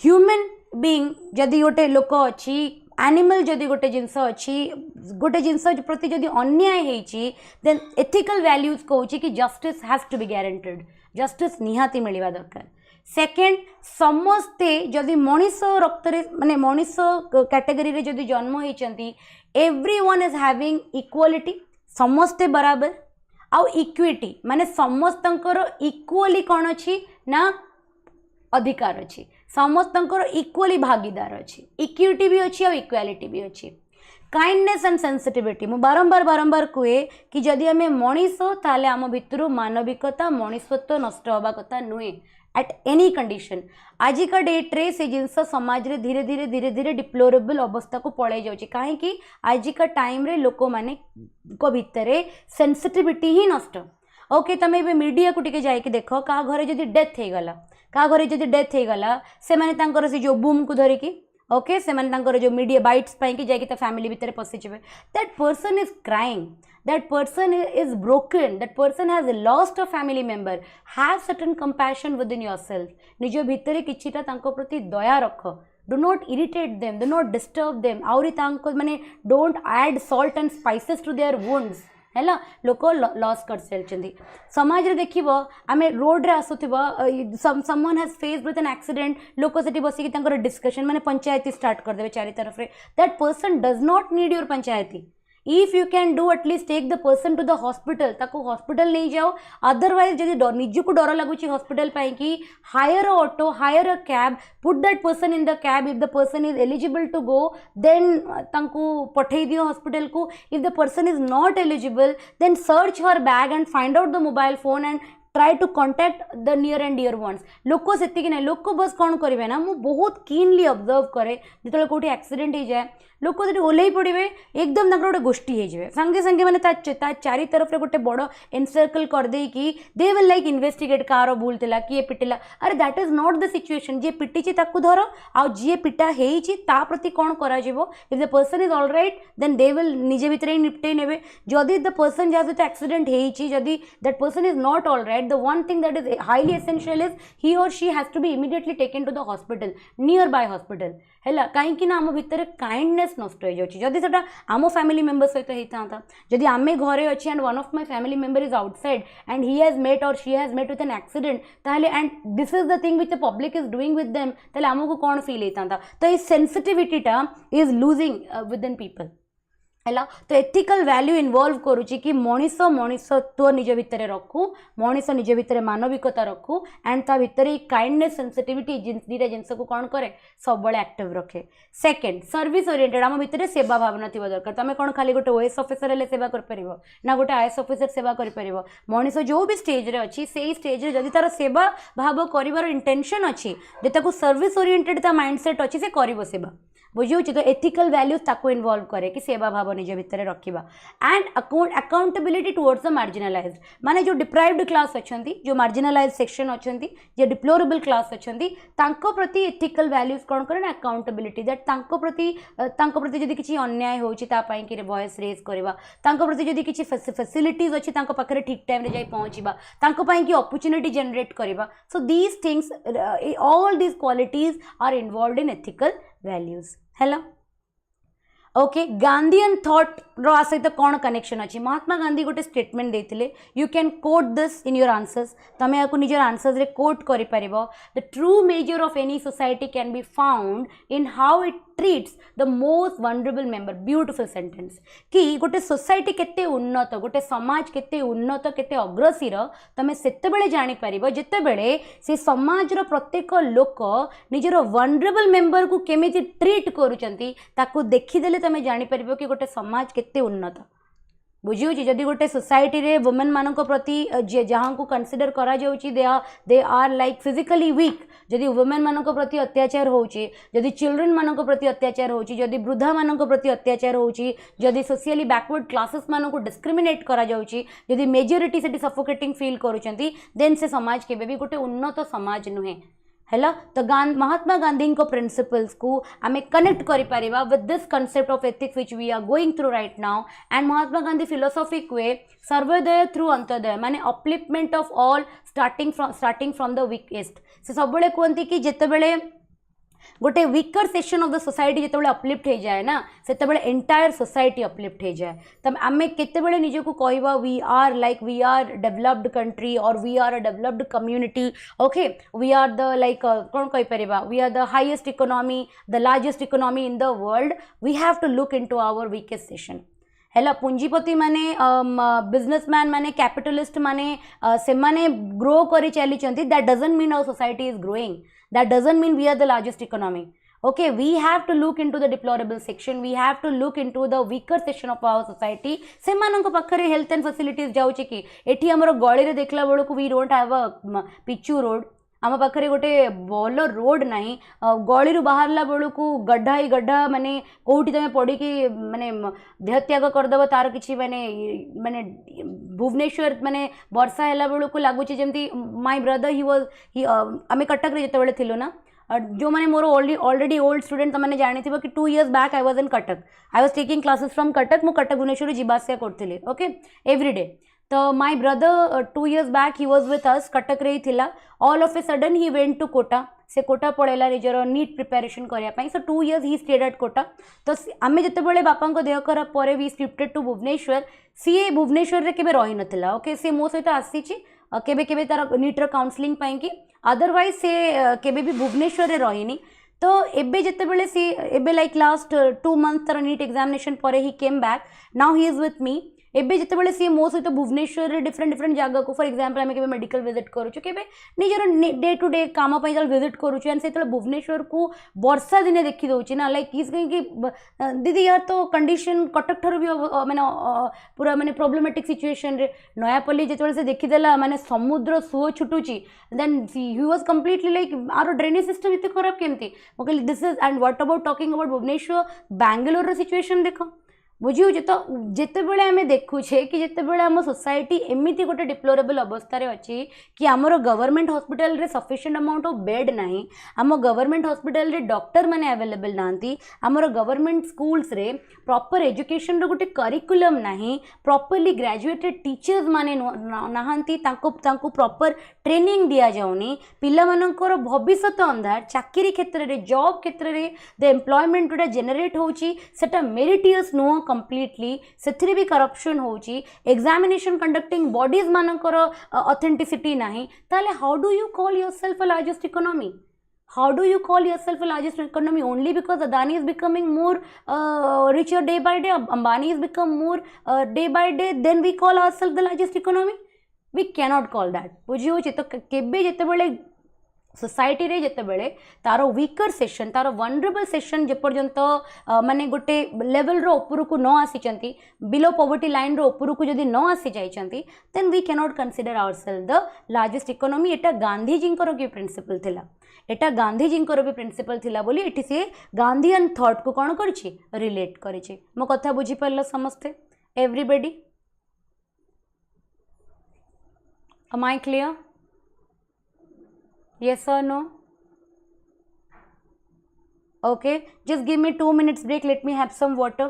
ह्यूमन बीइंग जदि गोटे लोक अच्छी एनिमल जदि गोटे जिनस अच्छी गोटे जिनस प्रति जदि अन्याय होइछि देन एथिकल वैल्यूज कहूछि कि justice has to be guaranteed justice निहाती मिलवा दरकार सेकेंड समस्ते जदि मनीष रक्त माने मनीष कैटेगरी रे जदि जन्म होइचंती एवरीवन इज हैविंग इक्वालिटी समस्ते बराबर आउ इक्विटी माने समस्तंकर इक्वली कौन अच्छी ना अधिकार अच्छी समस्तंकर इक्वली भागीदार अच्छी इक्विटी भी अच्छी और इक्वालिटी भी अच्छी काइंडनेस एंड सेंसिटिविटी मु बारंबार बारंबार कहे कि जदि आम मनीष ताले आम भितर मानविकता मनुष्यत्व नष्ट हवा कथा नुहे एट एनी कंडीशन। आजिका डेट्रे से जिनस समाज रे धीरे धीरे धीरे धीरे डिप्लोरेबल अवस्था को पड़े जाउची कहीं आजिका टाइम रे लोक माने को भितरे सेंसिटिविटी ही नष्ट। ओके तमे बे मीडिया को टिके जाई कि देखो का घरे जदी डेथ हे गला का घरे जदी डेथ हे गला से माने तांकर से जो बूम को धरि की ओके से माने तांकर जो मीडिया बाइट्स पाई कि जाई कि ता फैमिली भितर पसि जबे that person is crying that person is broken, that person has lost a family member, have certain compassion within yourself निज भितर किछिटा तांको प्रति दया रख, do not irritate them, do not disturb them आउरी तांको माने don't add salt and spices to their wounds है लोक लॉस कर चलती समाज रे देखिबो आमे रोड रे आसुथिबो someone has faced with an accident लोक सेठी बसी कि डिस्कशन माने पंचायती स्टार्ट कर देबे चारि तरफ रे that person does not need your Panchayati if you can do at least take the person to the hospital ताको हॉस्पिटल नहीं जाओ अदरवाइज जदि निज को डर लगुची हॉस्पिटल पाई कि hire a auto hire a cab put that person in the cab if the person is eligible to go then तांको पठेई दियो हॉस्पिटल को if the person is not eligible then search her bag and find out the mobile phone and try to contact the near and dear ones लोक से ना लोक बस कौन करेंगे ना मुझे बहुत कीनली ऑब्जर्व करे जो कौटी एक्सीडेंट हो जाए लोक से ओल्ल पड़े एकदम गोटे गोष्ठी हो सांगे सांगे मैंने चारि तरफ रे गोटे बड़ एनसर्कल करदे कि दे विल लाइक इन्वेस्टिगेट कार भूल थिला किए पिटिला अरे that is not the situation जी पिटी ताकू धर आ जी पिटा होती प्रति कौन करा if the person is all right then they will निजे भितर ही निपटे नेबे जदि द पर्सन जहाँ सहित एक्सीडेंट होती जदि that person is not all right the one thing that is highly essential is he or she has to be immediately taken to the hospital nearby hospital है कहीं आम भितर काइंडनेस नष्ट हो जाए जदि से आम फैमिली मेंबर सहित होता था जदि आम घरे अच्छे and one of my family member is outside and he has met or she has met with an accident ताहले and this is the thing which the public is doing with them ताहले आमको कौन feel होता था तो ये सेंसिटिविटीटा is losing within people है तो एथिकल वैल्यू इनवॉल्व करुच्ची कि मनीष मनुष्यत्व निज भितर रखू मनीष निज भितर मानविकता रखू एंड ता भितर काइंडनेस सेंसिटिविटी दीटा जिनस को कौन करे सब एक्टिव रखे। सेकेंड सर्विस ओरिएंटेड आम भितर सेवा भावना थी दरकार तुम कौन खाली गोटे ओएस ऑफिसर हेल्ले सेवा कर ना गोटे आईएएस ऑफिसर सेवा कर मनीष जो भी स्टेज रे अच्छी से स्टेज रे जदि तार सेवा भाव कर इंटेंशन अच्छी जो सर्विस ओरिएंटेड ता माइंडसेट अच्छी से कर सेवा बुझे तो एथिकल वैल्यूज ताको इन्वॉल्व करे कि सेवा भाव निज भितर रखा and accountability towards the marginalised माने जो डिप्राइव्ड क्लास अच्छा जो मार्जिनलाइज सेक्शन अच्छा जो डिप्लोरेबल क्लास अच्छा तांको प्रति एथिकल वैल्यूज कौन करे अकाउंटेबिलिटी दैट तांको प्रति जदि किसी अन्याय होची ता पई कि वॉइस रेज करबा तांको प्रति जदि किसी फैसिलिटीज अच्छी तांको पाखरे ठीक टाइम रे जाई पहुंचीबा तांको पई कि अपॉर्चुनिटी जनरेट करबा so these things all these qualities are involved in ethical values hello okay Gandhian thought रो सहित कौन कनेक्शन अच्छी महात्मा गांधी गोटे स्टेटमेंट देते you can quote this in your answers तुम या निजर आंसर्स रे कोट कर the true measure of any society can be found in how it treats the most vulnerable member beautiful sentence कि गोटे सोसाइटी केते उन्नत गोटे समाज केते उन्नत केते अग्रसीर तुम से जापर जितेबले से समाजर प्रत्येक लोक निजर वनरेबल मेंबर को केमिति ट्रीट करुचंती ताकू देखीदेले तुम जापर कि गोटे समाज केते उन्नत बुझी जदि गोटे सोसाइटी रे वुमेन मानक प्रति जहाँ को कंसीडर करा जाउची they are like physically weak जदि वुमेन मानक प्रति अत्याचार होउची जदि चिल्ड्रन मानक प्रति अत्याचार होउची जदि वृद्धा मानक प्रति अत्याचार होउची जदि सोशियली बैकवर्ड क्लासेस मानक डिस्क्रिमिनेट करा जाउची जदि मेजोरिटी से सफोकेटिंग फील करुचंती देन से समाज केबे भी गोटे उन्नत समाज नुहे है तो महात्मा गांधी को प्रिंसिपल्स को आम कनेक्ट कर with this concept of ethics which we are going through right now and Mahatma Gandhi philosophy way Sarvodaya through Antyodaya माने upliftment of all starting from the weakest से सब कहते कि जितेबले गोटे weaker section of the society जितेबाला अपलिफ्ट हो जाए ना से एंटायर सोसाइटी अपलिफ्ट हो जाए तब आम केतेबेले निजको कहवा we are like we are developed country और we are a developed community okay we are the like कौन कहीपर we are the highest economy the largest economy in the world we have to look into our weakest section है पुंजीपति माने businessman माने capitalist माने से माने grow कर चली that doesn't mean our society is growing that doesn't mean we are the largest economy Okay, we have to look into the deplorable section, we have to look into the weaker section of our society. ସେମାନଙ୍କ ପାଖରେ health and facilities ଯାଉଛି କି? ଏଠି ଆମର ଗଳିରେ ଦେଖିଲା ବେଳକୁ we don't have a ପିଚୁ ରୋड, आम पाखे गोटे भल रोड ना, गली बाहरला बेलू गड्ढा ही गड्ढा, माने कौटी तुम पड़ी माने देह त्याग करदेव तार कि माने माने भुवनेश्वर माने वर्षा है बेलू लगुच जमी माय ब्रदर ही वाज आम कटक जिते थिलु ना, जो मैंने मोर ऑलरेडी ओल्ड स्टूडेंट मैंने जानी कि 2 years back I was in Cuttack, I was taking classes from Cuttack, मु कटक भुवनेश्वर जीवासा करी ओके एवरीडे। तो my brother 2 years back he was with us, Cuttack रे थिला, all of a sudden he went to Kota, से कोटा पड़ेला निजर नीट प्रिपेरेशन करने, so 2 years he stayed at Kota. तो आम जिते बापा देह खराब पर वी शिफ्टेड टू भुवनेश्वर, सी भुवनेश्वर रे केबे रही नथिला, ओके सी मो सहित आसी केबे केबे तार नीटर काउंसलिंग पाई कि, अदरवाइज से केबे भी भुवनेश्वर रे रहीनी। तो एबे जिते बेले सी एबे लाइक लास्ट 2 months तार नीट एग्जामिनेशन पर he came back, now he is with me. एबे जिते बेले सी मो सहित भुवनेश्वर रे डिफरेंट डिफरेंट जगह को, फॉर एग्जांपल आम केबे मेडिकल विजिट करूछु, केबे निजर डे टू डे काम पई चल विजिट करूछु, एंड सेतले भुवनेश्वर को वर्षा दिने देखि दउछि ना, लाइक किस कि दीदी यार तो कंडीशन कटक ठर भी माने पूरा माने प्रॉब्लमेटिक सिचुएशन रे, नयापल्ली जिते बेले से देखि देला माने समुद्र सुओ छुटुची, then he was completely like आरो ड्रेनेज सिस्टम इते खराब केमती, okay this is and what about talking about Bhubaneswar Bangalore रो सिचुएशन देखो बुझे। तो जिते बड़े आम देखुचे कि जिते बड़े आम सोसाइटी एमती गोटे डिप्लोरेबल अवस्था अच्छी कि आमर गवर्नमेंट हॉस्पिटल रे सफिशिएंट अमाउंट ऑफ बेड नहीं, आम गवर्नमेंट हॉस्पिटल रे डॉक्टर माने अवेलेबल नांती, आमर गवर्नमेंट स्कूल्स रे प्रॉपर एजुकेशन रो गोटे करिकुलम नहीं, प्रॉपर्ली ग्रेजुएटेड टीचर्स माने नाहांती, तांको प्रॉपर ट्रेनिंग दिया जाउनी, पिला मानकर भविष्यत अंधार, चाकरी क्षेत्र रे जॉब क्षेत्र रे द एम्प्लॉयमेंट जोटा जेनरेट होची सेटा मेरिटियस नुह कंप्लीटली, से भी करप्शन होची, एग्जामिनेशन कंडक्टिंग बॉडीज मानकर ऑथेंटिसिटी नहीं, ताले how do you call yourself a largest economy? How do you call yourself a largest economy? Only because Adani is becoming more richer day by day, Ambani is become more day by day, then we call ourselves the largest economy? We cannot call that. बुझी तो केबे जिते बड़े society रे जिते बड़े तार weaker section, तार वनरेबल सेक्शन जेपर्यंत माने गोटे लेवल रो ऊपर को न आसी, बिलो पॉवर्टी लाइन रो ऊपर को जदि न आसी जाइछंती, then we cannot consider ourselves the largest economy. एटा गांधी जी की प्रिंसिपल थिला, एटा गांधी जी भी प्रिंसिपल थिला बोली एठी से गांधीयन थॉट को कौन करछि रिलेट करछि। मो कथा बुझी पारल समस्ते? Everybody, am I clear? Yes or no? Okay, just give me 2 minutes break, let me have some water.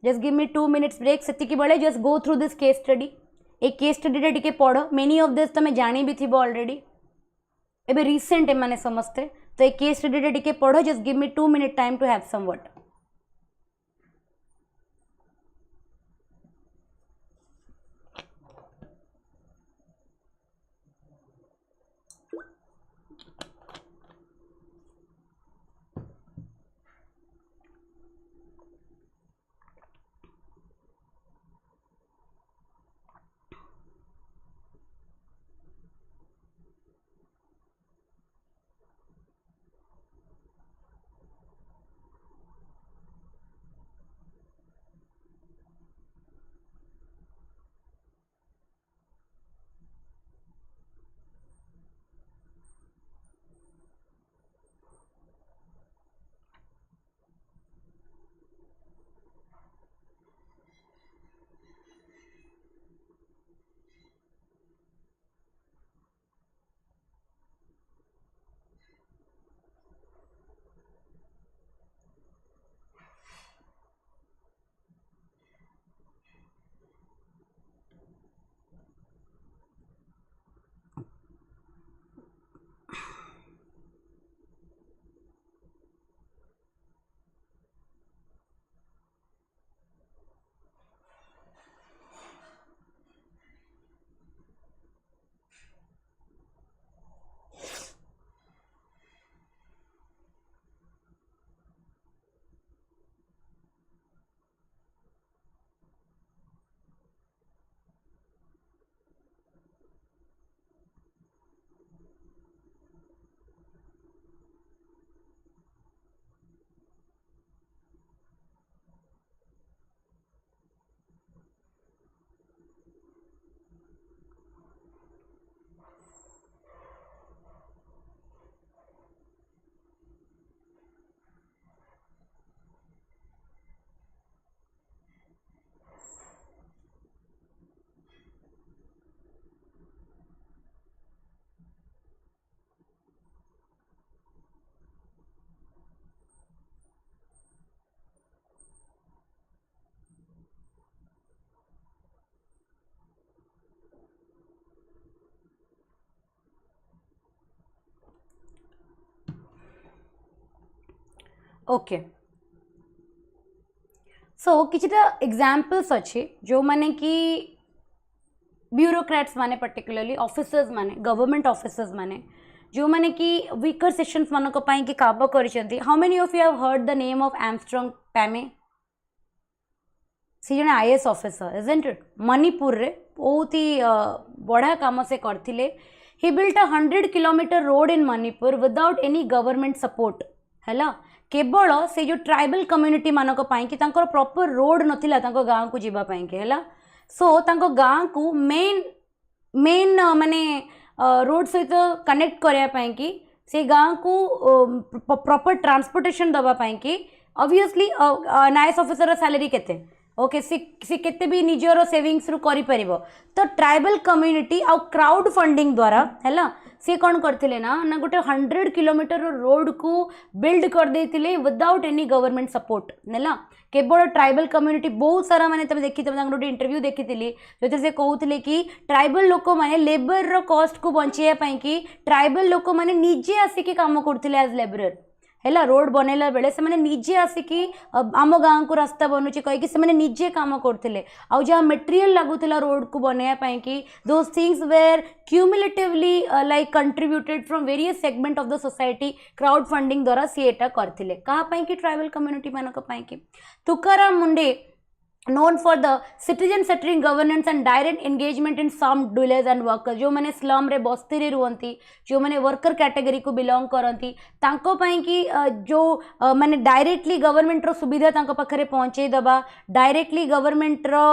Just give me 2 minutes break, सेतिकी बळे just go through this case study। एक केस स्टडी रे टिके पढ़ो, many of this तमे जानी भी थिबो already, एबे recent माने समझते, तो एक केस स्टडी रे टिके पढ़ो, just give me 2 minute time to have some water। Okay so किछिटा एग्जांपल्स अच्छे जो माने कि ब्यूरोक्रेट्स माने पर्टिकुलरली ऑफिसर्स माने गवर्नमेंट ऑफिसर्स माने जो माने कि वीकर सेक्शंस मानक पई कि काम करिसेंती how many of you have heard the name of Armstrong Pame सी जने IAS officer isn't it Manipur रे बहुत ही बड़ा काम से करथिले he built a 100 kilometre road in Manipur without any government support हैला केवल से जो ट्राइबल कम्युनिटी मानक पई कि तांकर प्रॉपर रोड नथिला तांको गांव को जीवा पई के हैला सो तांको गांव को मेन मेन माने रोड सहित कनेक्ट करया पई कि से गांव को प्रॉपर ट्रांसपोर्टेशन दबा पई कि ऑब्वियसली नाइस ऑफिसर सैलरी केते ओके सी केते भी निजर सेविंग्स रु करि परिबो तो ट्राइबल कम्युनिटी आ क्राउड फंडिंग द्वारा हैला सी कौन करथिले ना गोटे 100 किलोमीटर रोड को बिल्ड कर देथिले विदाउट एनी गवर्नमेंट सपोर्ट नेला केवल ट्राइबल कम्युनिटी बहुत सारा माने तमे देखि तमे गोटे इंटरव्यू देखिथिली जो से कहउथिले कि ट्राइबल लोक माने लेबर रो कॉस्ट को बंचिया पई कि ट्राइबल लोक माने निजे आसी के काम करथिले एज लेबरर हैला रोड बनैला बेले से माने निजे आसिकी आम गाँव को रास्ता बनुची कहीं से माने निजे काम करथिले आउ जहाँ मटेरियल लागुथिला रोड को बनैया पई कि those things were cumulatively like contributed from various segment of the society crowd funding द्वारा सी एटा करथिले कहा पई कि ट्राइबल कम्युनिटी मानक पई कि तुकाराम मुंडे known for the citizen centric governance and direct engagement in slum dwellers and workers जो मैंने स्लम रे बस्ती रे रुहंती जो मैंने वर्कर कैटेगरी को बिलोंग करती तांको पई कि जो मैंने डायरेक्टली गवर्नमेंट रो सुविधा तांको पाखरे पहुंचे दबा डायरेक्टली गवर्नमेंट रो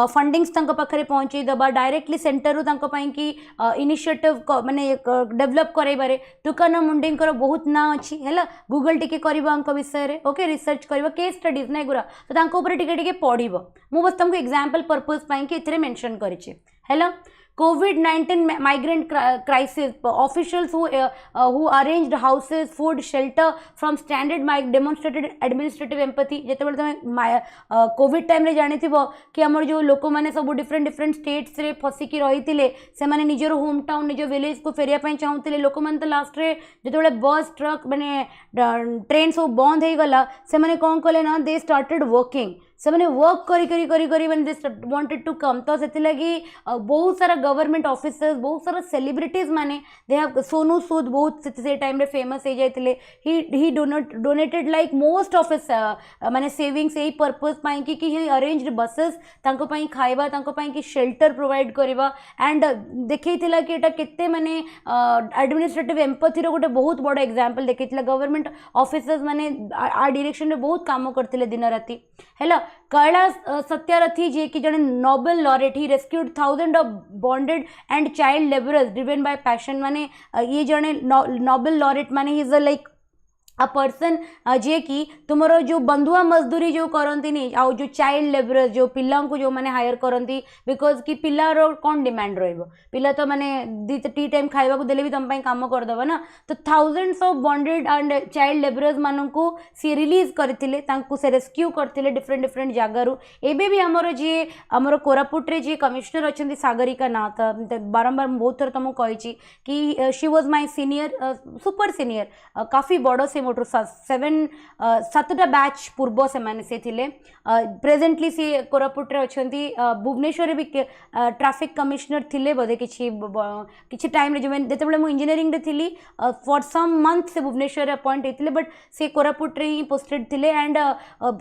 फंडिंग्स तांको पाखरे पहुंचे दबा डायरेक्टली सेंटर रो तांको पई कि इनिशिएटिव मैंने डेवलप करैबारे तुकाराम मुंडे को बहुत ना अछि हैला गूगल टिके करबा अंक विषय रे ओके रिसर्च करबा केस स्टडीज नै गुरा तो तांको ऊपर टिके टिके पढिबो मु बस तुमको एग्जांपल पर्पस पाई कि इतरे मेंशन करिछि हैला COVID-19 migrant crisis officials who arranged houses food shelter from standard demonstrated administrative empathy जेते बेले तमे कोविड टाइम रे जानि थिबो कि हमर जो लोक माने सब डिफरेंट स्टेट्स रे फसी की रहितिले से माने निजर होम टाउन निजर विलेज को फेरिया पई चाहुतिले लोक माने त लास्ट रे जेते बेले बस ट्रक माने ट्रेन सब बंद हे गला से माने कोन कले ना दे स्टार्टेड वर्किंग से मैंने वर्क करी मैंने दे वांटेड टू कम तो से लगी बहुत सारा गवर्नमेंट ऑफिसर्स बहुत सारा सेलिब्रिटीज माने दे हैव सोनू सूद बहुत से टाइम रे फेमस हो जाते he donated like most of his माने सेविंग्स यही पर्पस पाई कि ही अरेंज्ड बसेस तांको पाई खाइबा तांको पाई कि शेल्टर प्रोवाइड करबा एंड देखैतिला कि एटा केते माने एडमिनिस्ट्रेटिव एम्पैथी रो गोटे बहुत बड़ एग्जांपल देखैतिला गवर्नमेंट ऑफिसर्स माने आ डायरेक्शन रे बहुत काम करथिले दिन राती हैला कैलाश सत्यार्थी जे कि जने Nobel laureate he rescued thousand of bonded and child labourers driven by passion माने ये जने नोबेल लॉरेट माने ही इज लाइक आ पर्सन जे कि तुमरो जो बंधुआ मजदूरी जो करती नहीं आउ जो चाइल्ड लेबरर्स जो पिला को जो माने हायर करती बिकॉज कि पिलार कौन डिमांड रहिबो पिला तो माने टी टाइम खाइबा को देले भी तुम पई काम कर दबा ना तो thousands of bonded and child labourers मानन को सी रिलीज करथिले तांको से रेस्क्यू करथिले डिफरेंट जगारू एबे भी हमरो जे हमरो कोरापुट रे जे कमिश्नर अछंती सागरिका नाथ बारंबार बहुत थर तुमको कहिची कि she was my senior super senior काफी बड़ से मोटर 7टा बैच पूर्व से माने से थिले प्रेजेंटली से कोरापुट रे अछंती भुवनेश्वर भी ट्रैफिक कमिश्नर थिले बोधे किछि टाइम रे जो मैं जेते बेले मु इंजीनियरिंग रे थिली फॉर सम मंथ से भुवनेश्वर अपॉइंट हेतिले बट से कोरापुट रे ही पोस्टेड थिले एंड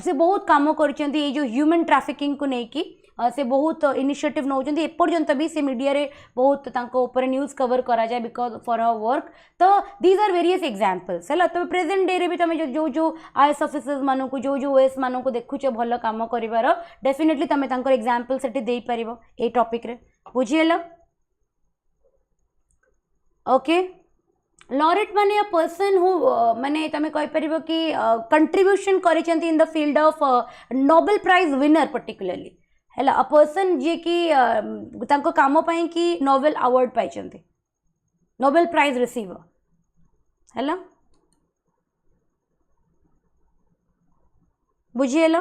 से बहुत काम करछंती ये जो ह्यूमन ट्रैफिकिंग को नै कि से बहुत इनिशिएटिव नौचंती एपर्यंत भी से मीडिया रे बहुत तांको ऊपर न्यूज़ कवर करा जाए बिकॉज फॉर हर वर्क तो दीज आर वेरियस एग्जांपल्स है तो प्रेजेंट डे रे भी तमे जो आईएएस ऑफिसर्स मानन को जो ओएस मानन को देखुचे भल काम करिवार डेफिनेटली तमे तांकर एग्जांपल सेठी देई परिबो ए टॉपिक रे बुझिएला ओके लॉरेट माने अ पर्सन हु माने तमे कहि परिबो कि कंट्रीब्यूशन करिसेंती in the field of Nobel prize winner particularly हैला अ पर्सन जे कि तांको काम पाई कि नोबेल अवार्ड पाइचंती नोबेल प्राइज रिसीवर हैला बुझिएला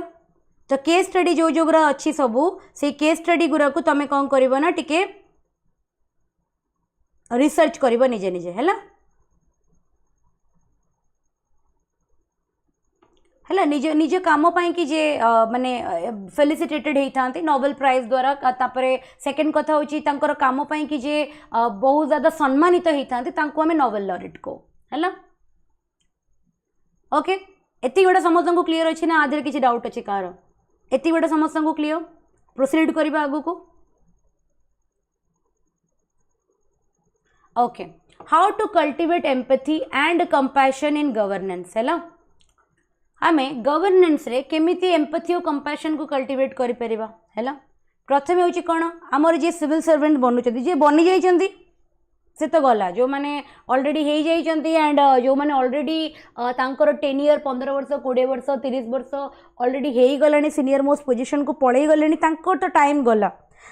तो केस स्टडी जो गुरा अच्छी सबू से केस स्टडी गुरा को तमे कौन करिबो ना टिके रिसर्च करिबो निजे निजे हैला है निज निज काम कि जे माने फेलिसिटेटेड होता नोबेल प्राइज द्वारा तापरे सेकेंड कथा हूँ काम कि जे बहुत ज़्यादा सम्मानित होता आम नोबेल लॉरेट को है ओके एति गोटे समस्त को क्लीयर अच्छी ना आधे किसी डाउट अच्छी कार एति गोटे समस्त को क्लीयर प्रोसीड करवा आगु को okay how to cultivate empathy and compassion in governance है आमे गवर्नेंस रे केमिति एम्पैथी और कंपैशन को कल्टिवेट करि परिबा हैला प्रथमे होची कोन हमर जे सिविल सर्वेंट बनुचंती जे बनि जाइचंती से तो गला जो माने ऑलरेडी हे जाइचंती एंड जो माने ऑलरेडी तांकर 10 ईयर 15 वर्ष 20 वर्ष 30 वर्ष ऑलरेडी हे गलानी सीनियर मोस्ट पोजीशन को पळै गलेनी तांकर तो टाइम गला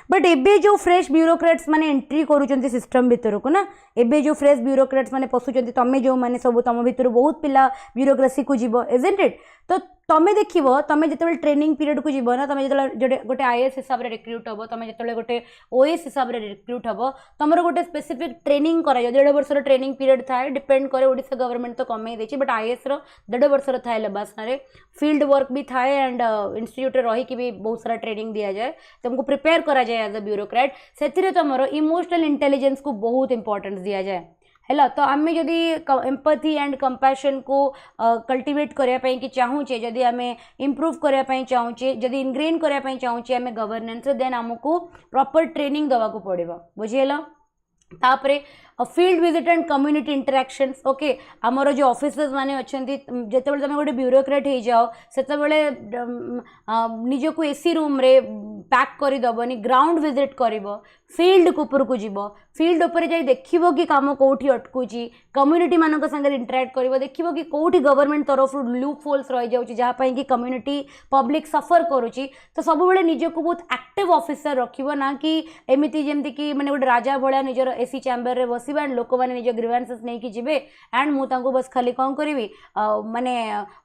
बट एबे जो फ्रेश ब्यूरोक्रेट्स माने एंट्री करूचंती सिस्टम भितर को ना एबे जो फ्रेश ब्यूरोक्रेट्स माने पसुचंती तमे जो माने सब तम भितर बहुत पिला ब्यूरोक्रेसी को जीव इजंट इट तो तमे देखिबो तमे जतबे ट्रेनिंग पीरियड को जीव ना तमे जतबे गोटे आईएएस हिसाब रे रिक्रूट हबो तमे जतबे गोटे ओएस हिसाब रे रिक्रूट हबो तमरो गोटे स्पेसिफिक ट्रेनिंग करा 1.5 वर्ष रो ट्रेनिंग पीरियड थाए डिपेंड करे ओडिसा गवर्नमेंट तो कमे देछि बट आईएएस रो 1.5 वर्ष रो थाए लबासना रे फील्ड वर्क भी थाए एंड इंस्टीट्यूट रे रही कि भी बहुत सारा ट्रेनिंग दिया जाए तुमको प्रिपेयर करा जाए एज अ ब्यूरोक्रेट सेथिरे तमरो इमोशनल इंटेलिजेंस को बहुत इंपोर्टेंस दिया जाए है तो आम जदि एम्पैथी एंड कंपैशन को कल्टिवेट करने कि चाहूचे जदि आम इम्प्रूव करने चाहूचे जदि इनग्रेन करने चाहूचे आम गवर्नेंस देन आमको प्रॉपर ट्रेनिंग दवा को पड़ेगा बुझेगा तापरे field visit and community interactions okay आमर जो ऑफिसर्स माने अच्छे जिते तुम गोटे ब्यूरोक्रेट हो जाओ से निजक एसी रूम रे पैक करदबनी ग्राउंड विजिट कर फील्ड ऊपर को जीव फील्ड उपर जाई देखिबो कि काम कोठी अटकुची कम्युनिटी मानक संगे इंटरेक्ट करिवो देखिबो कि कोठी गवर्नमेंट तरफ लूप होल्स रही जाउची जहाँ पई कि कम्युनिटी पब्लिक सफर करूची तो सब बेले निजको बहुत एक्टिव ऑफिसर रखिबो ना कि एमिति जेमति कि माने गोटे राजा भलिया निजर एसी चैम्बर रे बसिबा एंड लोक माने निज ग्रीवेंसेस नै कि जिवे एंड मु तांको बस खाली कोन करिवि माने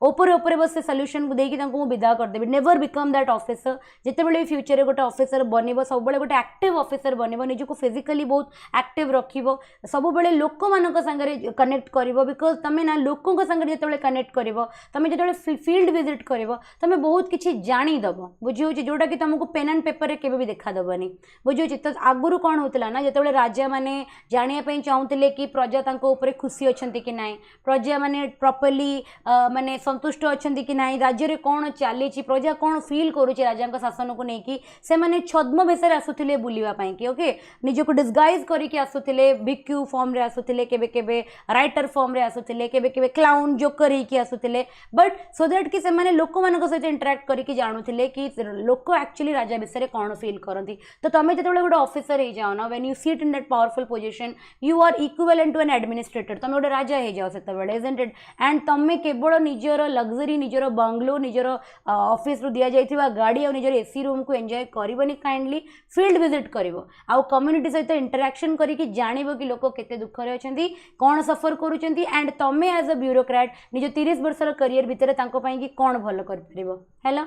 ऊपर ऊपर बस सॉल्यूशन को देकी तांको मु विदा कर देबी नेवर बिकम दैट ऑफिसर जेते बेले फ्यूचर रे गोटे ऑफिसर बनिबो सब बेले गोटे एक्टिव ऑफिसर बनिबो निजको फिजिकली बहुत एक्टिव रखिबो सब बेले लोक मानक संगे कनेक्ट करिवो बिकॉज तमे ना लोकन संगे जेते बेले कनेक्ट करिवो तमे जेते बेले फील्ड विजिट करिवो तमे बहुत किछि जानि दबो बुझियो जे जोटा कि तुमको पेन एंड पेपर रे केबे भी देखा दबनी बुझियो जे तो आगुरु कोन होतला ना जेते बेले राजा माने जानिया पई चाहूतिले कि प्रजा तांको ऊपर खुशी अछंती कि नाही प्रजा माने प्रॉपर्ली माने संतुष्ट अछंती कि नाही राज्य रे कोन चाली छि प्रजा कोन फील करूछि राजा का शासन को नै कि से माने छद्म बेसरे आसुथिले बुलिवा पई कि ओके निजो को डिस्गाइज करिके आसुथिले भिक्यू फॉर्म रे आसुथिले केबे केबे राइटर फॉर्म रे आसुथिले केबे केबे क्लाउन जोकर ही कि आसुथिले बट सो दैट कि से माने लोक मानक सहित इंटरेक्ट करिके जानुथिले कि लोक एक्चुअली राजा बेसरे कोन फील करंती तो तमे जेतेबेले गोटे ऑफिसर हे जाओ ना when you seat in that powerful position you are equivalent to an administrator तमे गोटे राजा हे जाओ सेतेबेले इजंट इट एंड तमे केवल निजर लग्जरी निजर बंगलो निजर ऑफिस रु दिया जाइथिबा गाड़ी और निजर एसी रूम को एंजॉय करबनी काइंडली फील्ड विजिट करिवो आउ कम्युनिटी सहित इंटरेक्शन करिके जानिबो कि लोक केते दुख रे अछंती कोन सफर करूचंती एंड तमे एज अ ब्यूरोक्रेट निज 30 वर्षर करियर भितर तांको पई कि कोन भलो कर परिबो हैला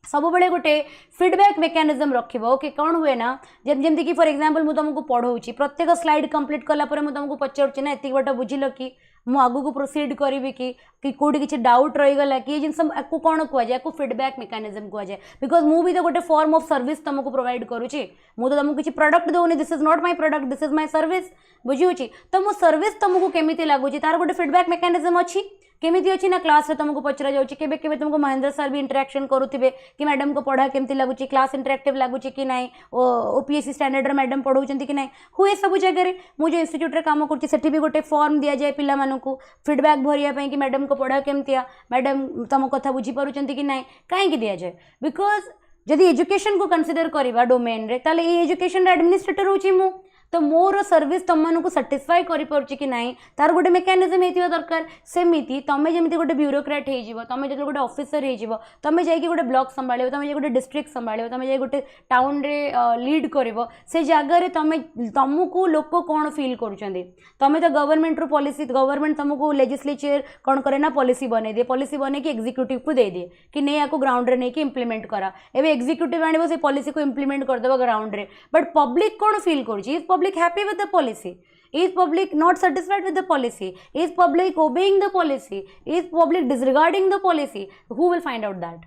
सब बेले गोटे फीडबैक मेकानिज्म रखिबो ओके कौन हुए ना जमती कि फॉर एग्जांपल मु तुमको पढ़ाऊँ प्रत्येक स्लाइड कंप्लीट कला पर मु तुमको पचारुछि ना एति बाट बुझिल कि मु आगु को प्रोसीड करी कि कोडी किछि डाउट रही गला कि जिनस को कोन कुआ जाय को फीडबैक मेकानिज्म कुआ जाय बिकॉज मु भी तो गोटे फॉर्म ऑफ सर्विस तुमको प्रोवाइड करूछि मु तो तुमको किछि प्रोडक्ट दोनी this is not my product this is my service बुझिउछि तो मो सर्विस तुमको केमिति लागुछि तार गोटे फीडबैक मेकानिज्म अछि केमिति अछि ना क्लास रे तुमको पचरा जाउछि केबे केबे तुमको महेंद्र सर भी इंटरेक्शन करूथिबे कि मैडम को पढ़ा केमिति लागुछि क्लास इंटरेक्टिव लागुछि कि नाही ओपीएससी स्टैंडर्ड रे मैडम पढ़ौचंती कि नाही हुए सब जगह रे मु जो इंस्टीट्यूट रे काम करछि सेठी भी गोटे फॉर्म दिया जाय पिला मानकू फीडबैक भरिया पई कि मैडम को पढ़ा केमतिया मैडम तुम कथा बुझी पारुचंती कि नाही काहे कि दिया जाय बिकॉज जदि एजुकेशन को कंसीडर करबा डोमेन रे ताले ए एजुकेशन एडमिनिस्ट्रेटर होची मु तो मोर सर्विस तुम मानक साटिस्फाई करि कि नाही तार गोटे मेकानिज्म हेतिबा दरकार सेमिति तमे जेमिति गोटे ब्यूरोक्रेट हे जिवो तमे जे गोटे ऑफिसर हे जिवो तमे जाई कि गोटे ब्लॉक संभाळिबो तमे जे गोटे डिस्ट्रिक्ट संभाळिबो तमे जे गोटे टाउन रे लीड करिवो से जगह रे तमे तुमको लोक कोन फील करूचंदी तमे तो गवर्नमेंट रो पॉलिसी गवर्नमेंट तुमको लेजिस्लेचर कोन करे ना पॉलिसी बने कि एग्जीक्यूटिव को दे दे कि नै याको ग्राउंड रे नै कि इंप्लीमेंट करा एबे एग्जीक्यूटिव आनिबो से पॉलिसी को इंप्लीमेंट कर देबो ग्राउंड रे बट पब्लिक कोन फील करूची is public happy with the policy Is public not satisfied with the policy? Is public obeying the policy? Is public disregarding the policy? Who will find out that?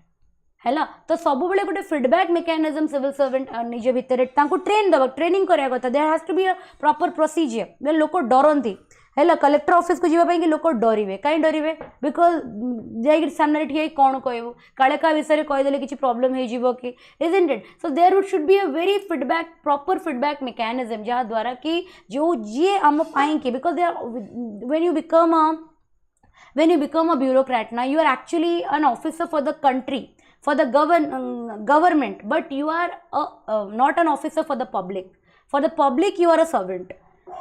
है तो सब बेले गोटे feedback mechanism civil servant निज भितर train दबा training करा कथा there has to be a proper procedure लोक डरती है कलेक्टर ऑफिस को जीवाई कि लोक डरवे कहीं डरवे बिकज जाइए सामने ठिया कौन कहू काले का विषय कहीदेले किसी प्रोब्लेम हो कि isn't it so there should be a very feedback proper feedback mechanism जहाँ द्वारा कि जो जी आम कि because they are when you become a bureaucrat ना you are actually an officer for the country for the government, but you are not an officer for the public. For the public you are a servant.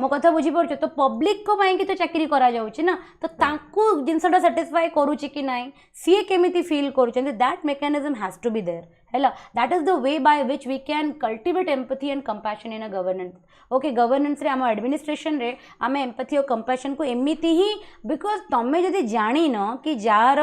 मो कथा बुझीपार तो public को पाई तो चाकरी करा जाउछि ना तो तांकू जिनसटा सैटिस्फाई करूछि कि नाही सी केमिति फील करूछन that mechanism has to be there हैला that is the way by which we can cultivate empathy and compassion in a governance okay governance रे आम एडमिनिस्ट्रेशन रे आम एम्पैथी और कंपैशन को एमिति ही बिकॉज तमे जदि जानी न कि जार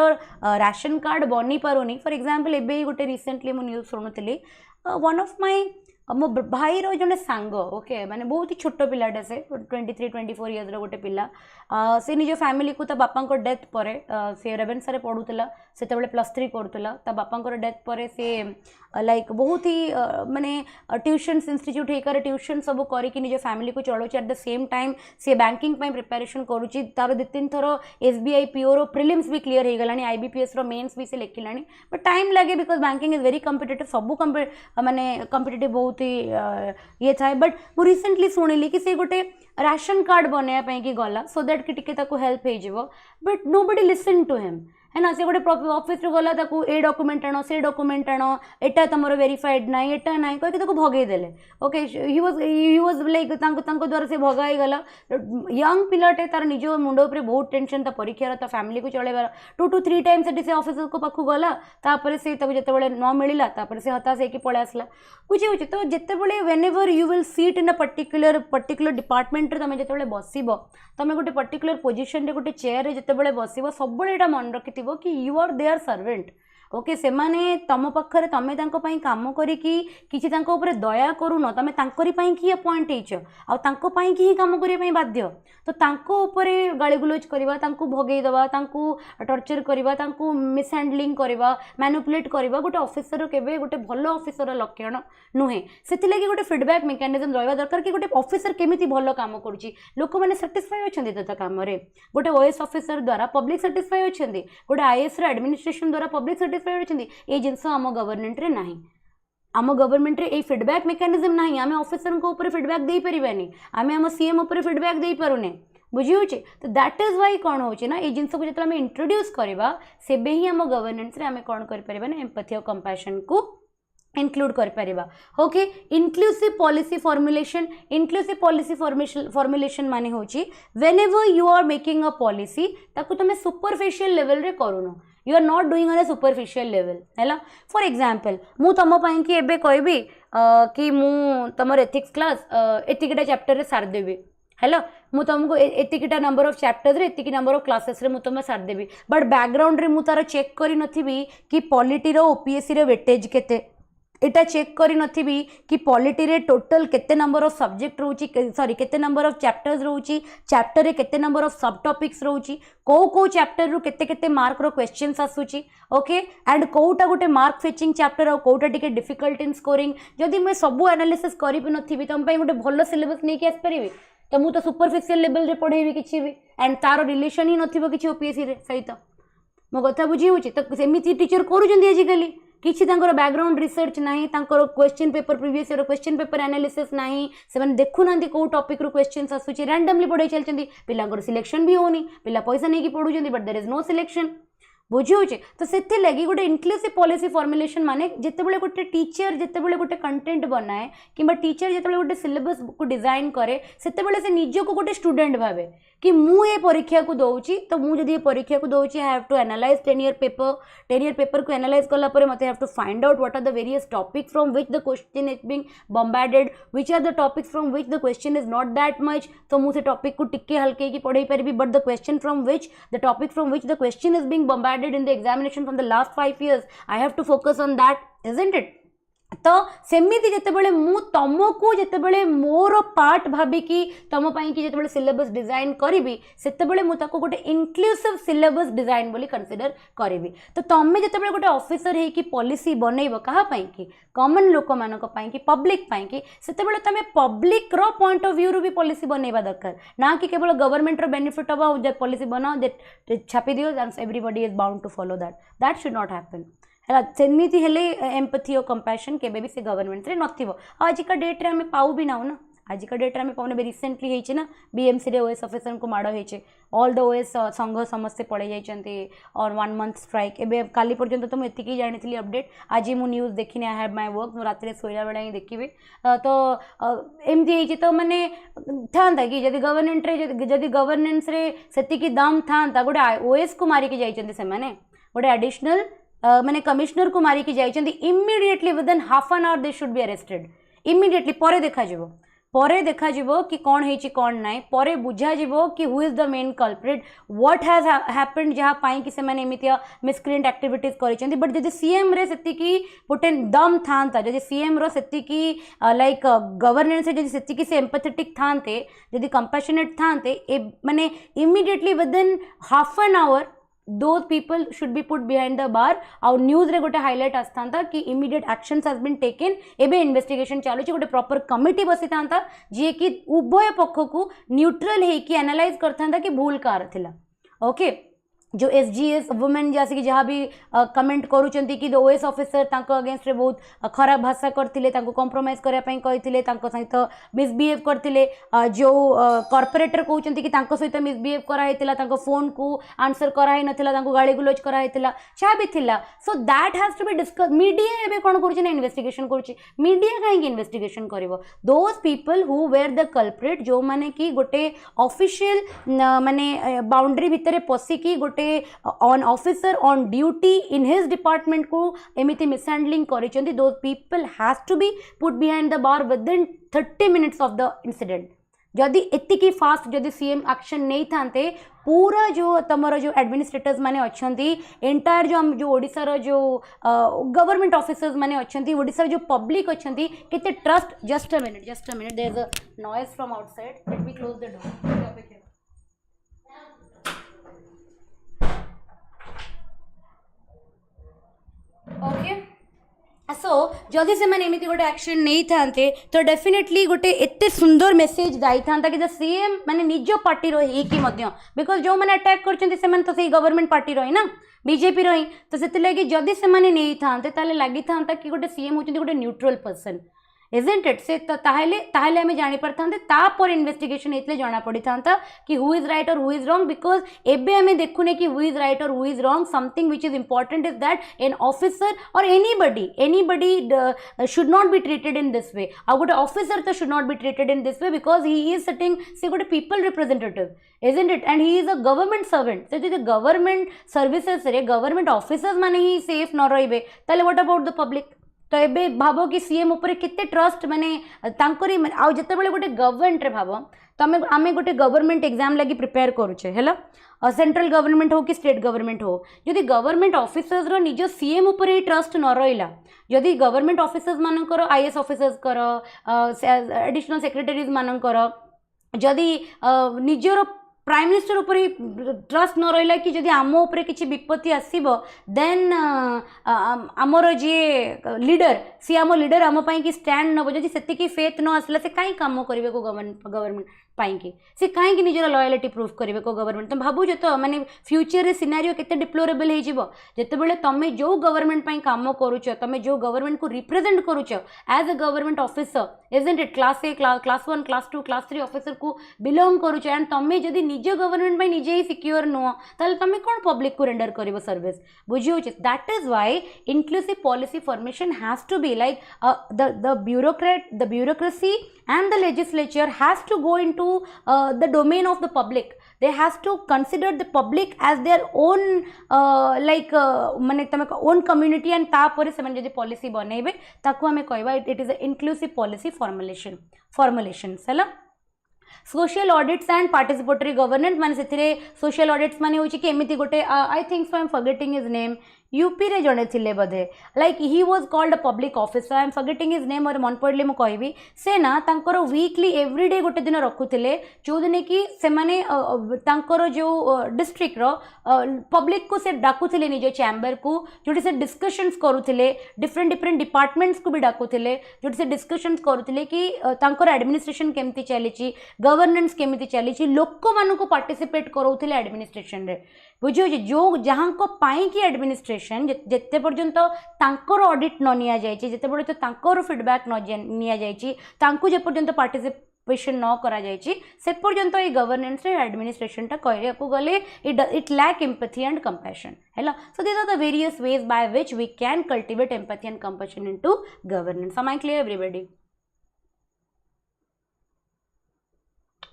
राशन कार्ड बनी पारुनी फॉर एग्जांपल एबे गोटे रिसेंटली मु न्यूज़ सुनुतली वन ऑफ माय मो भाई जड़े सांग ओके माने बहुत ही छोट पिलाटे से 23-24 इयर्स गोटे पिला से निज फैमिली को ता बापा डेथ पर से रेवेन्सा पढ़ुला से +3 करूला ता बापा डेथ पर से लाइक बहुत ही माने ट्यूशन्स इंस्टीट्यूट होकर ट्यूशन सब करके निज फैमिली को चलाउछि एट द सेम टाइम से बैंकिंग प्रिपरेशन करुच्ची तार 2-3 थर SBI PO रो प्रिलिम्स भी क्लियर हो गलानी IBPS रो मेन्स भी से लिखिलानी बट टाइम लगे because banking is very competitive सब माने कम्पिटेटिव बहुत ही ये थाए बट मु रिसेंटली शुणिली कि से गोटे राशन कार्ड बनवाई कि गला सो दैट कि टिके ताको हेल्प हो but nobody listen to him है ना से गोटे ऑफिस गला ए डॉक्यूमेंट आण से डॉक्यूमेंट आण एटा तुम वेरीफाइड ना एटा ना कह भगेदेले ओके ही वाज लाइक द्वारा से भगाई गला यंग पिलाटे तार निज मुंड उपर बहुत टेंशन ता परीक्षार ता फैमिली को चलेबार 2 to 3 टाइम्स से ऑफिसर को पाखु गला तापर से जिते न मिलला तापर से हताश होकर पळै आसला बुझे तो जिते whenever you will seat in a particular department तुम जिते बसब तुम गोटे पर्टिकुलर पोजिशन गोटे चेयर जिते बसब सब मन रखि कि you are their servant okay से माने तम पाखरे तमे तांको पई काम करी कि तांको ऊपर दया करूनो तमे तांकरी पई कि अपॉइंट हेच आ तांको पई कि काम करिया पई बाध्य तो तांको ऊपर गाली गुलोज करबा तांको भगेई दबा तांको टॉर्चर करबा तांको मिसहैंडलिंग करबा मैनिपुलेट करबा गोटे ऑफिसर केबे गोटे भलो ऑफिसर लक्षण नुहे सेति लागि गोटे फीडबैक मेकानिज्म रहबा दरकार कि गोटे ऑफिसर केमिति भलो काम करूची लोक माने सैटिस्फाई होछन्ती त काम रे गोटे OS ऑफिसर द्वारा पब्लिक सैटिस्फाई होछन्ती गोटे IAS रे एडमिनिस्ट्रेशन द्वारा पब्लिक सैटिस्फाई होछन्ती ए जिंस आम गवर्नमेंट रे नाही आम गवर्नमेंट रे ए फीडबैक मेकानिज्म नाही आमे ऑफिसर को ऊपर फीडबैक देई परिबानी आमे आम CM ऊपर फीडबैक देई पारुने बुझी होचे तो दैट इज वाई कौन होचे ना ये जिनस को जो इंट्रोड्यूस करवा सेबे ही आम गवर्नेंस रे आमे कौन कर परिबा ना एम्पैथी और कंपैशन को इंक्लूड कर परिबा ओके इंक्लूसिव पॉलिसी फॉर्मुलेशन माने होची whenever you are making a policy ताकू तुमे सुपरफिशियल लेवल रे करूनो you are not doing on a superficial level है फॉर एग्जांपल मु तुम पाई कि एबे कहबी कि मु तमर एथिक्स क्लास एतिकिटा चैप्टर रे सार देबी हेलो मु तुमको एतिकिटा नंबर ऑफ चैप्टर्स रे एतिकी नंबर ऑफ क्लासेस रे मु तुम सार देबी बट बैकग्राउंड रे मु तार चेक करी नथिबी कि पॉलिटी रो OPSC रे वेटेज केते एटा चेक करी नथिबी कि पॉलिटी रे टोटल केते नंबर ऑफ सब्जेक्ट रहउची सॉरी केते नंबर ऑफ चैप्टर्स रहउची चैप्टर रे केते नंबर ऑफ सब टॉपिक्स रहउची को चैप्टर रु केते केते मार्क रो क्वेश्चंस आसुची ओके एंड कोटा गोटे मार्क फेचिंग चैप्टर और कोटा टिके डिफिकल्ट इन स्कोरिंग जदि मैं सब एनालिसिस करि भी नथिबी तम पई गोटे भलो सिलेबस नै कि आस परिबी तो मु तो सुपरफिशियल लेवल रे पढेबी किछि भी एंड तारो रिलेशन ही नथिबो किछि OPSC रे सहित मो कथा बुझी होची तो सेमिति टीचर करूजंदी आजिकली किसी बैकग्राउंड रिसर्च नहीं question paper previous year question paper analysis नहीं से देखु ना कौ टॉपिक रू क्वेश्चन आसूची रैंडमली पढ़ाई चलती पिला सिलेक्शन भी होनी पिला पैसा नहीं पढ़ुं but there is no selection बुझे तो से लगी गोटे इनक्लूसिव पॉलिसी फॉर्मुलेशन माने जितेबाला गोटे टीचर जितेबाला गोटे कंटेंट बनाए कि टीचर जितेबाला गोटे सिलेबस को डिजाइन करे सेतेबाला से निज को गोटे स्टूडेंट भावे कि मु ए परीक्षा को दौची तो मु जदि परीक्षा को दौची I have to analyse 10 year paper को एनालाइज कला परे मते have to find out what are the various topics from which the question is being bombarded which are the topics from which the question is not that much तो मु से topic को टिके हल्के की पढ़ाई परिबी but the question from which the topic from which the question is being bombarded in the examination from the last 5 years I have to focus on that isn't it तो सेमिति जेतेबेले मु तुमको जेतेबेले मोर पार्ट भाबिकी तुम पाई कि जेतेबेले syllabus design करिवि सेतेबेले मु ताको गोटे inclusive syllabus design बोली consider करिवि। तो तमे जेतेबेले गोटे ऑफिसर हे कि पॉलिसी बनैबो कहा पाई कि कॉमन लोक मानक पाई कि पब्लिक पाई कि सेतेबेले तमे पब्लिक रो पॉइंट ऑफ व्यू रू भी पॉलिसी बनैबा दरकार ना कि केवल गवर्नमेंट रो बेनिफिट हबा जे पॉलिसी बनाओ दैट छापी दियो and everybody is bound to follow that should not happen है सेमती हेले एम्पथी और कंपैशन केबे भी से गवर्नमेंट रे नथिबो आजिका डेट रे हमें पाऊ भी ना हो ना आजिका डेट रे हमें पाउने रिसेंटली हेछि ना बीएमसी रे ओएस ऑफिसर को माड़ हेछि ऑल द ओएस संघ समस्त पड़े जाइछन्ते और 1 मंथ स्ट्राइक एबे काली पर्यंत तो मैं एतिकी जानिथिली अपडेट आज मु न्यूज़ देखिने आई हैव माय वर्क मु रात रे सोइला बेला ही देखिबे तो एमती हेछि तो माने थांता कि जदि गवर्नमेंट रे जदि गवर्नेंस रे सेतिकी दाम थांता गोटे ओएस को मारी के जाइछन्ते से माने गोटे एडिशनल मैंने कमिश्नर को मारिकी जाइछन्ती immediately within half an hour they should be arrested immediately परे देखा जिवो कि कौन हेछि कौन नाइ परे बुझा जिवो कि who is the main culprit what has happened जहाँ पाई कि से माने एमितिया मिसक्रिएंट एक्टिविटीज करिसेंती बट जदि सीएम रे सेतिकी गोटे दम थांता जदि सीएम रो सेतिकी लाइक गवर्नेंस जदि सेतिकी से एम्पैथेटिक थांते जदि कंपैशनेट थांते माने immediately within half an hour those people should be put behind the bar और न्यूज रे गोटे हाईलाइट आसता कि immediate actions has been taken एबे इन्वेस्टिगेशन चालू गोटे प्रॉपर कमिटी बसी था जी कि उभय पक्ष को न्यूट्रल है कि एनालाइज करता कि भूल कार थिला ओके जो एसजीएस वुमेन जैसे कि जहाँ भी कमेंट करूचंती कि ओएस ऑफिसर तांको अगेंस्ट रे बहुत खराब भाषा करथिले तांको कॉम्प्रोमाइज करिया पई कहिथिले तांको सहित मिसबिहेव करथिले जो कॉर्पोरेटर कहउचंती कि तांको सहित मिसबिहेव करा हेतिला तांको फोन को आंसर करा हे नथिला तांको गाली गुलोज करा हेतिला छा भी थिला so that has to be discuss media एबे कोन करूची ना इन्वेस्टिगेशन करूची मीडिया काहे कि इन्वेस्टिगेशन करिवो those people who were the culprit जो माने कि गोटे ऑफिशियल माने बाउंड्री भितरे पसी कि गोटे an officer on duty in his department को एमिति मिसहैंडलिंग करिसेंती those people has to be put behind the bar within 30 minutes of the incident जदि एतिकी फास्ट जदि सीएम एक्शन नहीं थांते पूरा जो तमरो जो एडमिनिस्ट्रेटर्स माने अच्छंती एंटायर जो ओडिसा रो जो गवर्नमेंट ऑफिसर्स माने अच्छंती ओडिसा जो पब्लिक अच्छंती केते trust just a minute there is a noise from outside let me close the door okay so जदि से मैंने एमती गोटे एक्शन नहीं थांते तो डेफिनेटली गोटे एते सुंदर मेसेज दाई थांता कि सीएम माने निज पार्टी रही कि मध्य बिकॉज जो मैंने अटैक करछन्ती से तो सही गवर्नमेंट पार्टी रही ना बीजेपी रही तो से लगी जदि से मैंने नहीं थांते ताले लगी थांता कि गोटे सीएम होचंती गोटे न्यूट्रल पर्सन इजंट इट से ताहले आमे जानी परथांते तापर इन्वेस्टिगेशन एतले जाना पड़ी थांता कि हु इज राइट और हु इज रॉन्ग बिकॉज एबे आमे देखुने कि हु इज राइट और who is wrong something which is important is that an officer और anybody should not be treated in this way आ गोटे ऑफिसर तो should not be treated in this way because he is sitting से गोटे people representative isn't it and he is a government servant so the government services रे government officers माने ही safe न रहिबे ताले what about the public तो एबे भाबो कि सीएम ऊपर केते ट्रस्ट माने तांकरी आ जते बेले गोटे गवर्नमेंट रे भाबो तो आमे गोटे गवर्नमेंट एग्जाम लगी प्रिपेयर करूचे हैला सेंट्रल गवर्नमेंट हो कि स्टेट गवर्नमेंट हो जदि गवर्नमेंट ऑफिसर्स रो निज सीएम ऊपर ही ट्रस्ट न रहिला जदि गवर्नमेंट ऑफिसर्स मानकर आईएएस ऑफिसर्स कर एडिशनल सेक्रेटरीज मानकर जदि निजर प्राइम मिनिस्टर ऊपर ट्रस्ट न रहा कि जदि आम उपर किसी विपत्ति आसो देन आमर जी लीडर सी आम लीडर आम कि स्टैंड नब जदि से फेथ न आसला से कहीं कम करेंगे को गवर्नमेंट पाई से कहीं निजर लॉयलिटी प्रूफ करेंगे को गवर्नमेंट तुम भावुच तो माने फ्यूचर सिनारियो केते डिप्लोरेबल हो जितेबाला तुम जो गवर्नमेंट काम करुच तुम जो गवर्नमेंट को रिप्रेजेंट करुच as a government officer isn't it class 1 class 2 class 3 officer को बिलोंग करुच एंड तुम जदि निज गवर्नमेंट में निजे ही सिक्योर नुह ताले तुम कौन पब्लिक को रेंडर कर सर्विस बुझे that is why inclusive policy formation has to be like the bureaucracy and the legislature has to go into the domain of the public. They has to consider the public as their own माने तमे own community and तापर से जदि policy बनैबे ताकू हमें कहबा it is a inclusive policy formulation है social audits and participatory governance माने से सोशल ऑडिट्स माने होची कि एमिति गोटे I think so I am forgetting his name UP रे जड़े थिले बोधे like he was called a public officer I am forgetting his name और मन पड़ले मु कहबी से ना तांकर वीकली एवरीडे गोटे दिन रखुले जो दिन कि से माने तांकर जो डिस्ट्रिक्ट रो पब्लिक को से डाकुले निज चैम्बर को जोटी से डिस्कशंस करुले डिफरेंट डिफरेंट डिपार्टमेंट्स को भी डाकुले जोटी से डिस्कशंस करुले कि तांकर एडमिनिस्ट्रेशन केमती चली गवर्नेंस केमती चली लोक मान को पार्टिसिपेट करोले एडमिनिस्ट्रेशन रे बुझे जो जहाँ को पाई कि एडमिनिस्ट्रेशन जिते पर्यंत तांकर ऑडिट न निया जायछि जिते पर्यंत तांकर फीडबैक न निया जायछि तांकु जे पर्यंत पार्टिसिपेशन न करा जायछि से पर्यंत ए गवर्नेंस रे एडमिनिस्ट्रेशन टा कहरे को गले it lack empathy and compassion हैला so these are the various ways by which we can cultivate empathy and compassion into governance am I clear everybody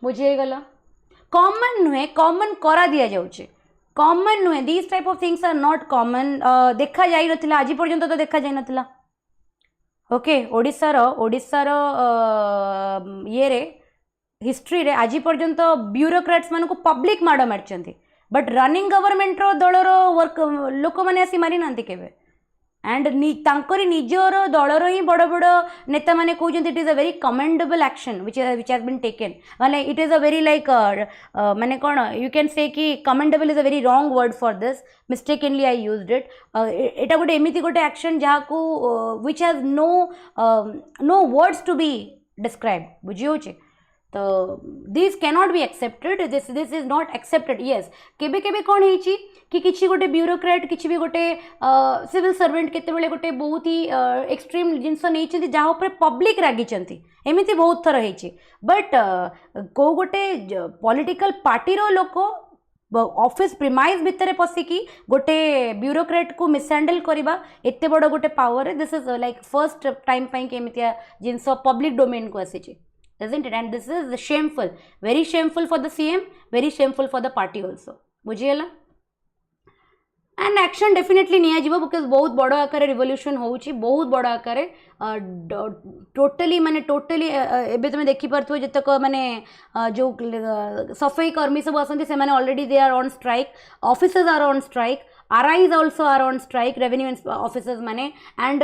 बुझे गला कॉमन नुहे कॉमन करा दिया जाउछि कॉमन नुहे these type of things are not common देखा जाई नथिला आज पर्यंत तो देखा जाई नथिला ओके ओडिसार ये रे हिस्ट्री रे आज पर्यंत ब्यूरोक्रेट्स मान को पब्लिक माड़ मारचंती बट रनिंग गवर्नमेंट रो दलर वर्क लोक माने आसी मारी नांती केबे एंड तांकरी निजर दलर ही बड़ बड़ नेता माने कहउछंती it is a very commendable action which has been taken माने it is a very like माने कोन यू कैन से कि commendable is a very wrong word for this mistakenly I used it एटा गोटे एमिति गोटे एक्शन जहा को which has no words to be describe बुझी होचे तो this cannot be accepted this is not accepted yes केबे केबे कौन है कि किसी गोटे ब्यूरोक्रेट किसी भी गोटे सिविल सर्वेंट केतेबेले गोटे बहुत ही एक्सट्रीम जिनस नहीं जहाँ उपर पब्लिक रागिचंती एमिति बहुत थर होइछि बट को गोटे पॉलिटिकल पार्टी रो लोक ऑफिस प्रिमाइज भितर पशिकी गोटे ब्यूरोक्रेट को मिसहैंडल करवा एते बड़ गोटे power this is like first time पई के एमितिया जिनस पब्लिक डोमेन को आसीछि isn't it and this is shameful very shameful for the CM very shameful for the party also बुझीगला एंड एक्शन डेफिनेटली निया जीवो बिकॉज बहुत बड़ आकार रिवोल्यूशन होउची बहुत बड़ आकार टोटली माने टोटली एबे तुम देखि परथो जतक माने जो सफाई कर्मी सब आसंती से माने already they are on strike officers are on strike RIs also are on strike revenue officers माने and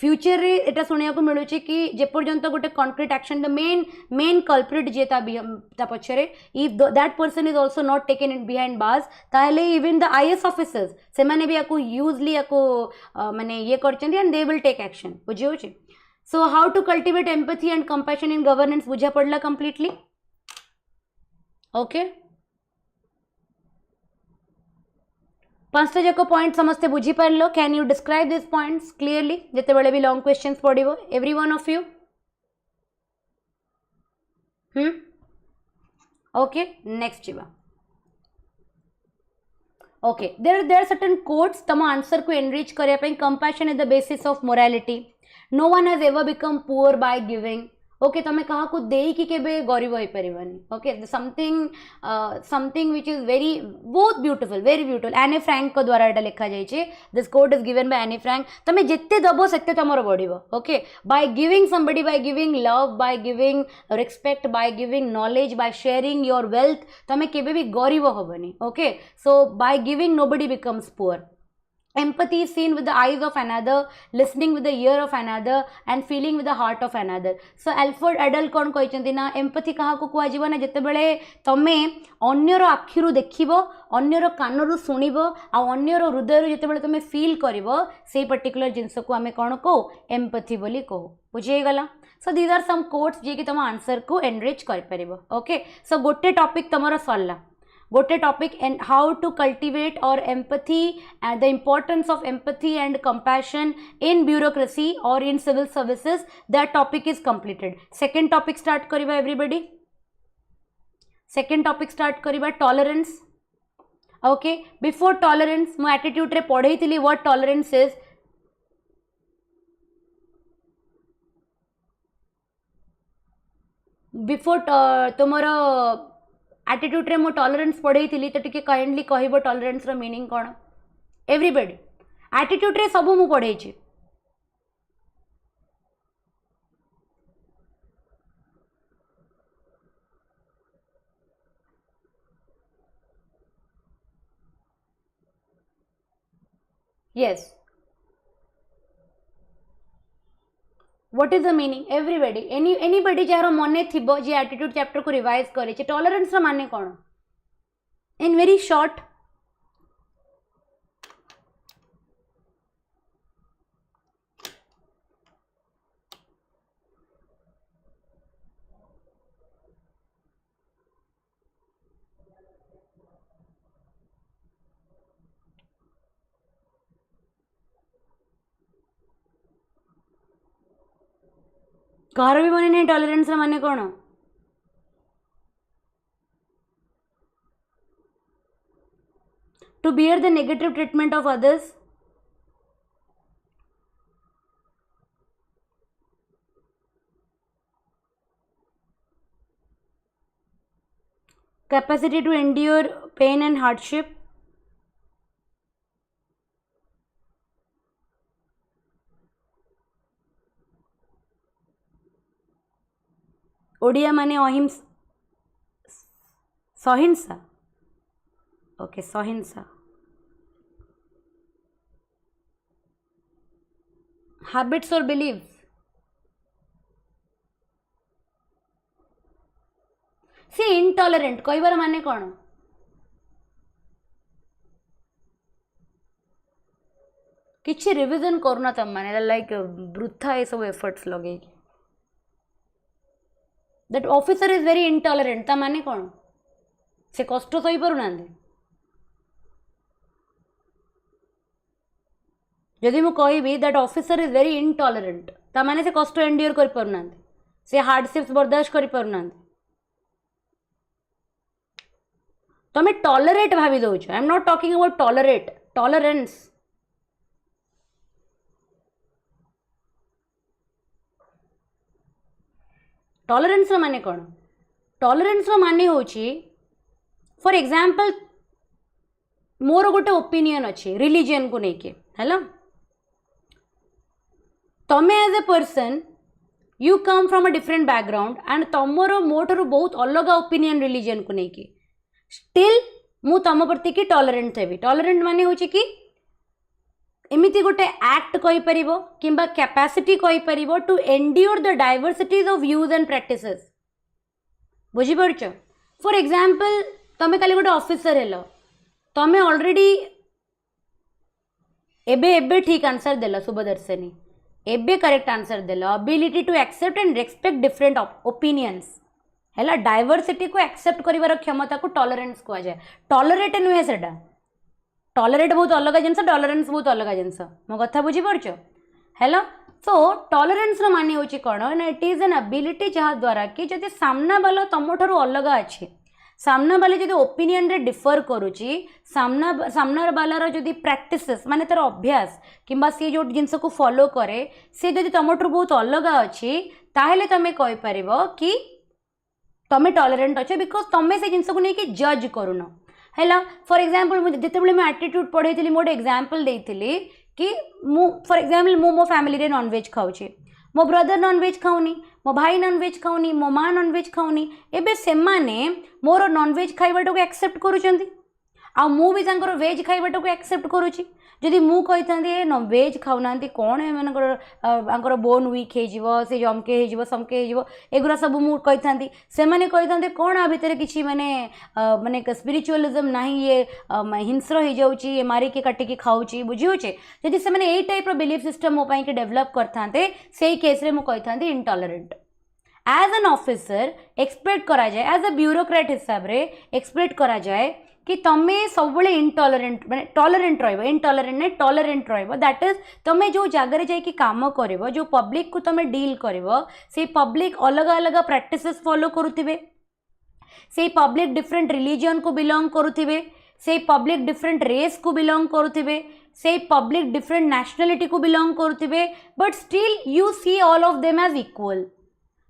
future रे एटा सुनिया को मिलु छी कि जे पर्यंत गोटे concrete action the main culprit जे ता पछरे if that person is also not taken in behind bars ताले even the IS officers से माने भी याको यूजली याको माने ये करचंदी and they will take action बुझियो छी so how to cultivate empathy and compassion in governance बुझा पड़ला completely okay पांचटा जाक पॉइंट समस्ते बुझी पारलो can you describe this points clearly जिते बेले भी लॉन्ग क्वेश्चंस पड़िबो every one of you okay next जीवा ओके देयर सर्टेन कोट्स तम आंसर को एनरिच करया पे compassion is the basis of morality no one has ever become poor by giving okay तमें क्या को देई कि केबे गरीब होई परिबनी okay something which is very बहुत beautiful very beautiful Anne Frank को द्वारा एटा लिखा जाय छे this quote is given by Anne Frank तमें जेते दबो सेते तमरो बढ़िबो okay by giving somebody by giving love by giving respect by giving knowledge by sharing your wealth तमें केबे भी गरीब होबनी okay so by giving nobody becomes poor empathy is seen with the eyes of another listening with the ear of another and feeling with the heart of another so alfred adel kon कहचंती ना empathy कहा को कुआ जीवन जते बेले तमे अन्यर आखिरु देखिबो अन्यर कानरु सुनिबो आ अन्यर हृदय जते बेले तमे फील करिवो सेही पर्टिकुलर जिंस को हमें कोन को empathy बोली को बुझे गला so these are some quotes जे कि तम आंसर को एनरिच कर परिबो ओके सो गोटे टॉपिक तमरो सरला गोटे topic and how to cultivate or empathy and the importance of empathy and compassion in bureaucracy or in civil services that topic is completed second topic start करिबा everybody second topic start करिबा tolerance okay before tolerance मो attitude रे पढ़ई थिली what tolerance is before तुमरो attitude रे मो tolerance पढ़ई थिली तो टिके काइंडली कहबो टॉलरेंस रो मीनिंग कोन एवरीबॉडी एटीट्यूड रे सब मु पढ़ई छी Yes. What is the meaning? Everybody, anybody jar मने थिबो जे एटीट्यूड चैप्टर को रिवाइज करे छे टॉलरेंस रो माने कोन इन वेरी शॉर्ट कार भी मने नहीं टॉलरेंस रो माने कोन to bear the negative treatment of others, capacity to endure pain and hardship, Odia माने अहिंसा सहिंसा ओके सहिंसा habits or beliefs सी intolerant कहबार माने कौन किछि रिविजन करना तम माने लाइक वृथा ये सब एफर्ट्स लगे that officer is very intolerant ता माने कौन से कष्ट सही पारु नांदे जदि मु कहबी that officer is very intolerant ता माने से कष्ट एंड्योर कर पारु नांदे से हार्डशिप्स बर्दाश्त कर पारु नांदे तमे टॉलरेट भाभी दउछ I am not talking about tolerate tolerance tolerance माने कौन टॉलरेंस माने होची फॉर एग्जांपल मोर गोटे ओपिनियन अच्छे रिलीजन को लेके है तमे as a person you come from a different background and तुमर मोटर बहुत अलग ओपिनियन रिलीजन को लेके स्टिल मु तुम प्रति की टॉलरेंट हेबी टॉलरेंट माने होची कि एमिति गोटे एक्ट कहि परिबो किंबा कैपेसिटी कहि परिबो to endure the diversities of views and practices बुझी पड़छ फॉर एग्जांपल तमे खाली गोटे ऑफिसर हेलो तमे ऑलरेडी एबे एबे ठीक आंसर देला शुभदर्शनी एबे करेक्ट आंसर देला ability to accept and respect different opinions हैला डाइवर्सिटी को एक्सेप्ट करिवार क्षमता को टॉलरेंस कहा जाए टॉलरेट नुहे सेटा टॉलरेट बहुत अलग जिनस टॉलरेंस बहुत अलग जिनस मो कथा बुझी पड़छ हैला सो टॉलरेंस रो माने होची कोन ना इट इज एन एबिलिटी जहा द्वारा कि जदि सामना वाला तम ठारू अलग अछि सामना वाले जदि ओपिनियन रे डिफर करूची सामना वालार जदि प्रैक्टिसेस माने तार अभ्यास किंबा सी जो जिनस को फॉलो करे से जदि तम ठारू बहुत अलग अछि ताहेले तमे कहि परिबो कि तमे टॉलरेंट अच्छे बिकॉज तमे से जिनस को लेकिन जज करून है फॉर एग्जांपल जिते मैं एटीट्यूड पढ़े थी मोटे एग्जांपल देती कि मु फॉर एग्जांपल मो फैमिली रे नॉनवेज खाऊची मो ब्रदर नॉनवेज खाऊनी मो भाई नॉनवेज खाऊनी मो माँ नॉनवेज खाऊनी एबे से माने मोर नॉनवेज खाइबाटा को एक्सेप्ट करूछंती आ मु भी तांकर वेज खाइबाटा को एक्सेप्ट करूची जदि मु कहि थांती न वेज खाउनांती कोन एमानकर आंकर बोन वीक हे जीवो से जमके हे जीवो समके हे जीवो एगुरा सब मु कहि थांती से माने कहि थांते कोन आ भितर किछि माने माने स्पिरिचुअलिज्म नाही ये हिंस्र हे जाउची ये मारी के काटी के खाउची बुझी होचे जदि से माने एई टाइप रो बिलीफ सिस्टम मो पई के डेवलप करथांते सेही केस रे मु कहि थांती intolerant as an officer expect करा जाए एज अ ब्यूरोक्रेट हिसाब रे एक्सपेक्ट करा जाए कि तमे सब बड़े इनटॉलरेंट माने टॉलरेंट रहबो इनटॉलरेंट ने टॉलरेंट रहबो दैट इज तमे जो जगह जाई कि काम करबो जो पब्लिक को तमे डील करबो से पब्लिक अलग अलग प्रैक्टिसेस फॉलो करूथिबे से पब्लिक डिफरेंट रिलीजन को बिलोंग करूथिबे से पब्लिक डिफरेंट रेस को बिलोंग करूथिबे से पब्लिक डिफरेंट नेशनलिटी को बिलोंग करूथिबे but still you see all of them as equal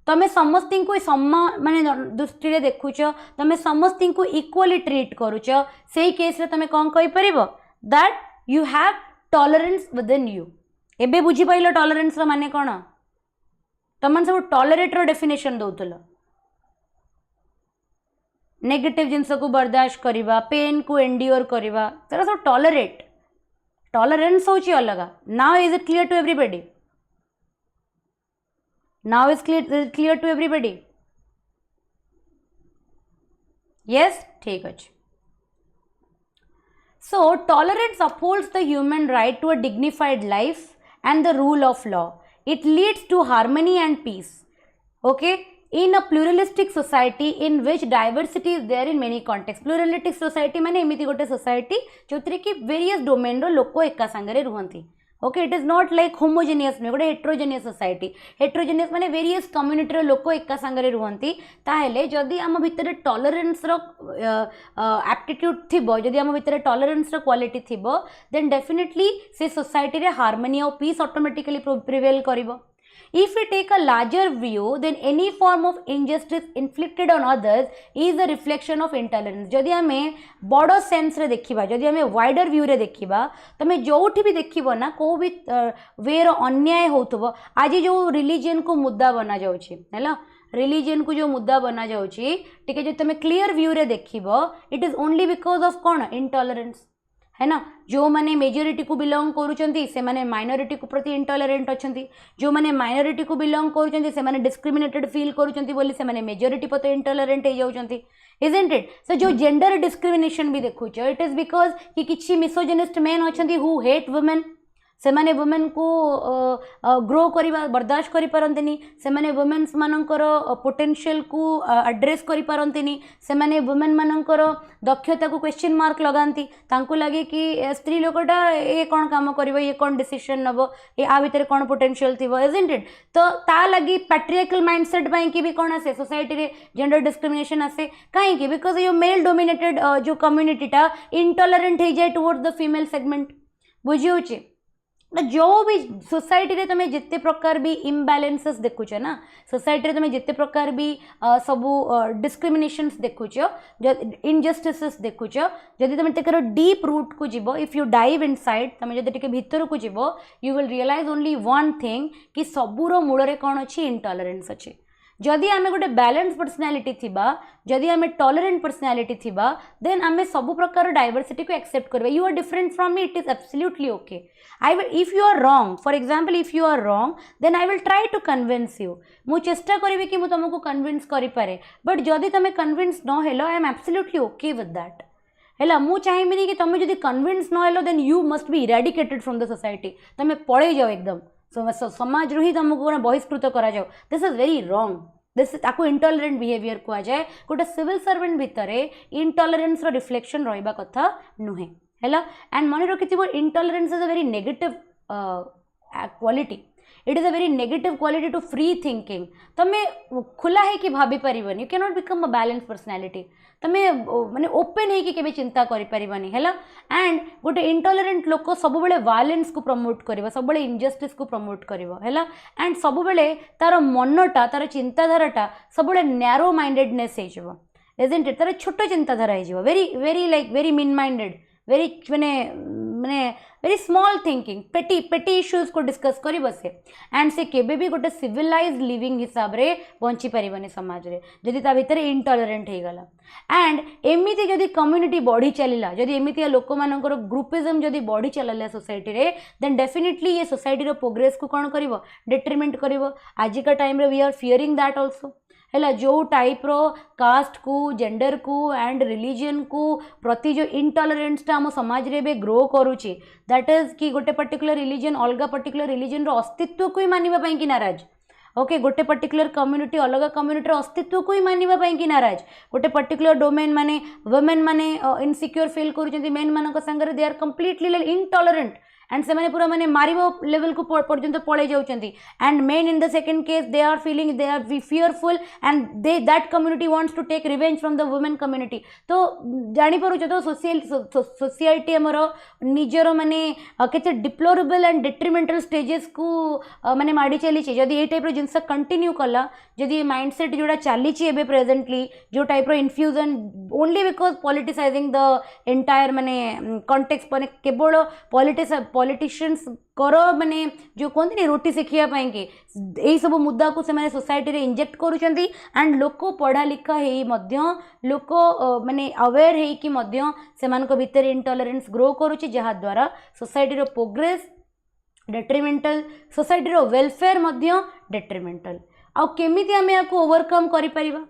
तमें समस्त को सम्मान माने दृष्टि देखुच तमें समस्त को इक्वली ट्रीट करुच से केस रे तमें कौन कहि परिबो that you have tolerance within you एबे बुझी पाइलो टॉलरेंस रो माने कोन तमन सब टॉलरेट रो डेफिनेशन दउतलो नेगेटिव जिंस को बर्दाश्त करिबा पेन को एंड्योर करिबा सेरा सब टॉलरेट टॉलरेंस होची अलग. Now is it clear to everybody? Now is clear to everybody? Yes, ठीक अच्छे. So, tolerance upholds the human right to a dignified life and the rule of law. It leads to harmony and peace. Okay? In a pluralistic society in which diversity is there in many contexts. Pluralistic society माने एमिति गोटे society जोथिरे कि various domain रो लोको एका संगरे रुहंती. Okay, it is not like homogeneous नुहे, गोटे हेट्रोजेनियस सोसाइटी. हेट्रोजेनियस माने वेरियस कम्युनिटी लोक एका सांगरे रुहंती. ताहेले जदि आम भितर टॉलरेंस रो एप्टीट्यूड थिबो, जदि आम भितर टॉलरेंस रो क्वालिटी थिबो, देन डेफिनेटली से सोसाइटी रे हार्मनी और पीस ऑटोमेटिकली प्रिवेल करिवो. If we take a larger view, then any form of injustice inflicted on others is a reflection of intolerance. जदि हमें बड़ सेंस रे देखिबा, जदि हमें वाइडर व्यू रे देखिबा, तमे जोठी भी देखिबो ना को भी वे रो अन्याय होतबो. आज जो रिलीजन को मुद्दा बना जाउछि, हैला, रिलीजन को जो मुद्दा बना जाउछि, ठीक है, जो तमे क्लियर व्यू रे देखिबो, it is only because of कोन इंटॉलरेंस, है ना. जो माने मेजोरिटी को बिलोंग करूचंती से माने माइनॉरिटी को प्रति इंटॉलरेंट अछंती. जो माने माइनॉरिटी को बिलोंग करूचंती से माने डिस्क्रिमिनेटेड फील करूचंती बोली से माने मेजोरिटी प्रति इंटॉलरेंट हे जाउचंती. Isn't it? सो जो जेंडर डिस्क्रिमिनेशन भी देखुछ, इट इज बिकॉज कि किछि मिसोजिनिस्ट मेन अछंती हु हेट वुमेन. से माने वुमेन को ग्रो करिबा बर्दाश्त करि परंतनी. से माने वुमेन्स मानकर पोटेंशियल को एड्रेस करि परंतनी. से माने वुमेन मानकर दक्षता को क्वेश्चन मार्क लगांती. तांको लागे कि स्त्री लोकटा ए कोन काम करिवो, ये कोन डिसीजन नबो, ए आ भितर कोन पोटेंशियल थिवो. Isn't it? तो ता लागी पैट्रियार्कल माइंडसेट पई कि भी कोन आसे सोसाइटी रे जेंडर डिस्क्रिमिनेशन आसे. काहे कि बिकॉज यो मेल डोमिनेटेड जो कम्युनिटीटा इंटॉलरेंट हे जाय टुवर्ड्स द फीमेल सेगमेंट. बुझियोछि? जो भी सोसाइटी रे तमे जिते प्रकार भी इम्बालेंसेस देखुछ ना, सोसाइटी रे तमे जिते प्रकार भी सबू डिस्क्रिमिनेशंस देखुछ, इनजस्टिसेस देखुछ, जदि तमे तेकर डीप रूट को जीवो, इफ यू डाइव इनसाइड, तमे जदि टिके भीतर को जीवो, you will realise only one thing कि सबूर मूल रे कोन अछि? इंटॉलरेंस अछि. जदि आमे गोटे बैलेंस पर्सनालिटी थिबा, जदि आमे टॉलरेंट पर्सनालिटी थिबा, देन आमे सब प्रकार डाइवर्सिटी को एक्सेप्ट करबा. You are different from me, it is absolutely okay. I will, if you are wrong, for example if you are wrong, then I will try to convince you. मु चेष्टा करिवि कि मु तुमको कन्विन्स करि पारे. But जदि तमे कन्विन्स न हेलो, I am absolutely okay with that. हैला, मु चाहिबिनी कि तमे जदि कन्विन्स न हेलो, then you must be eradicated from the society. तमे पळे जाओ एकदम समाज रू ही तुमको बहिष्कृत करा जाओ. This is very wrong. This ताको इंटॉलरेंट बिहेवियर कह जाए. गोटे सिविल सर्वेंट भितर इंटॉलरेंस रो रिफ्लेक्शन रहिबा कथा नुहे. हैला, एंड मन रखिथिबो intolerance is a very negative quality. It is a very negative quality to free thinking. तमे खुला है कि भाभी परिबनी. You can not become a balance personality. तमे माने ओपन है कि केबे चिंता करि परिबनी. हैला, एंड गोटे इंटॉलरेंट लोक सब बेले वायलेंस को प्रमोट करिवो, सब बेले इनजस्टिस को प्रमोट करिवो. हैला, एंड सब बेले तार मनटा, तार चिंताधाराटा सब बेले नैरो माइंडेडनेस हे जिवो. Isn't it? तार छोट चिंताधारा हे जिवो, very very like very mean minded, very माने माने वेरी स्मॉल थिंकिंग, पेटी इश्यूज को डिस्कस करी बसे. एंड से केबे भी गोटे सिविलाइज लिविंग हिसाब रे बंची परिबनी समाज रे जदि ता भितर इंटॉलरेंट हे गला. एंड एमिति जदि कम्युनिटी बढ़ी चलिला, जदि एमिति लोक मानकर ग्रुपिज्म जदि बढ़ी चलला सोसाइटी रे, देन डेफिनेटली ये सोसाइटी रो प्रोग्रेस को कोन करिवो? डिट्रीमेंट करिवो. आज का टाइम रे we are fearing that also. हैला, जो टाइप रो कास्ट को, जेंडर को एंड रिलीजन को प्रति जो इंटॉलरेंस टा हम समाज रे बे ग्रो करूची, दैट इज कि गोटे पर्टिकुलर रिलीजन अलग पर्टिकुलर रिलीजन रो अस्तित्व को ही मानिबा पई कि नाराज. ओके, गोटे पर्टिकुलर कम्युनिटी अलग कम्युनिटी अस्तित्व को ही मानिबा पई कि नाराज. गोटे पर्टिकुलर डोमेन माने वुमेन माने इनसिक्योर फील करूचंती, मेन मानक संगे they are completely intolerant. And से पूरा माने मारिबो लेवल को पर्यंत पळे जाउचंती. And men in the second case they are feeling they are fearful and they that community wants to take revenge from the women community. तो जानि परुछ तो सोसाइटी हमर निजर माने केते डिप्लोरेबल एंड डिट्रीमेंटल स्टेजेस को माने माडी चली छि. जदि ए टाइप रो जिंस कंटिन्यू कला, जदि माइंडसेट जोड़ा चली छि एबे प्रेजेंटली जो टाइप रो infusion only because politicising the entire माने कॉन्टेक्स्ट माने केवल पॉलिटिशियंस कर माने जो कहते रोटी शिखिया कि यही सब मुद्दा को से सोसाइटी रे इंजेक्ट करुँच एंड लोक पढ़ा लिखा हो लोक माने अवेयर हो भितर इंटॉलरेंस ग्रो करुँच जहाद्वारा सोसाइटी रो प्रोग्रेस डेट्रिमेंटल सोसाइटी रो वेलफेयर डेट्रिमेंटल आउ केमिति आमे याको ओवरकम करि परिबा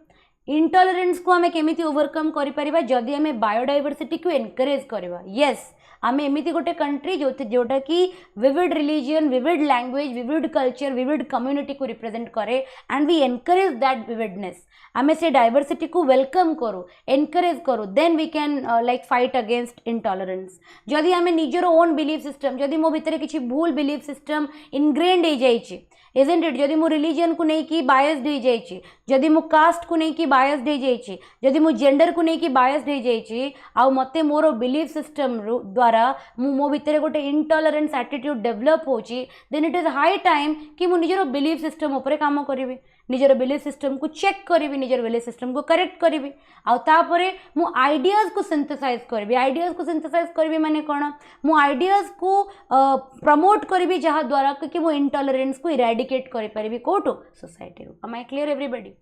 इंटॉलरेंस को आमे केमिति ओवरकम करि परिबा जदि आमे बायोडाइवर्सिटी को एनकरेज करबा यस आमे एमिति गोटे कंट्री जोटा कि vivid religion vivid language vivid culture vivid community को रिप्रेजेंट करे and we encourage that vividness आमे से डाइवर्सिटी को वेलकम करू एनकरेज करू then we can like fight against intolerance जदि आमे निजर ओन बिलीफ सिस्टम जदि मो भितर किछि भूल बिलीफ सिस्टम इनग्रेन्ड हो जाइछि इजंट इट जदि मो रिलीजन को नहीं कि बायस्ड हो जाइछि जदि मो कास्ट को नहीं कि बायस्ड हो जाइछि जदि मो जेंडर को नहीं कि बायस्ड हो जाइछि आ मते मोर बिलीफ सिस्टम द्वारा मो भितर गोटे इंटॉलरेंस एटीट्यूड डेवलप होछि then it is high time कि मो निजर बिलीफ सिस्टम ऊपर काम करिवि निजर बिलीफ सिस्टम को चेक करी निजर बिलीफ सिस्टम को करेक्ट करी आउे मु आइडियाज को सिंथेसाइज करी आइडियाज को सिंथेसाइज करी माने कौन मु आइडियाज को प्रमोट करी जहाँ द्वारा कि मु इंटॉलरेंस को इराडिकेट करि परिबि कोठो सोसाइटी रो एम आई क्लियर एवरीबॉडी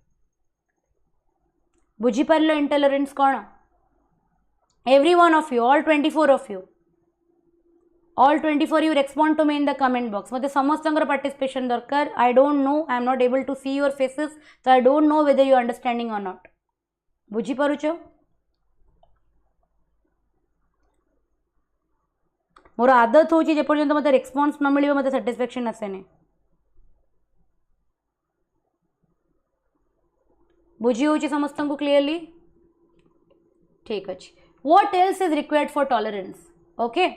बुझी पारलो इंटॉलरेंस कौन every one of you all 24 of you all 24 you respond to me in the comment box मते समस्तंगर पार्टिसिपेशन दरकार I don't know I am not able to see your faces so I don't know whether you are understanding or not बुझी पारुछ मोर आदत होची जे पर्यंत मते response न मिलिबो मते satisfaction आसेने बुझी होची समस्तंको क्लियरली ठीक अछि what else is required for tolerance okay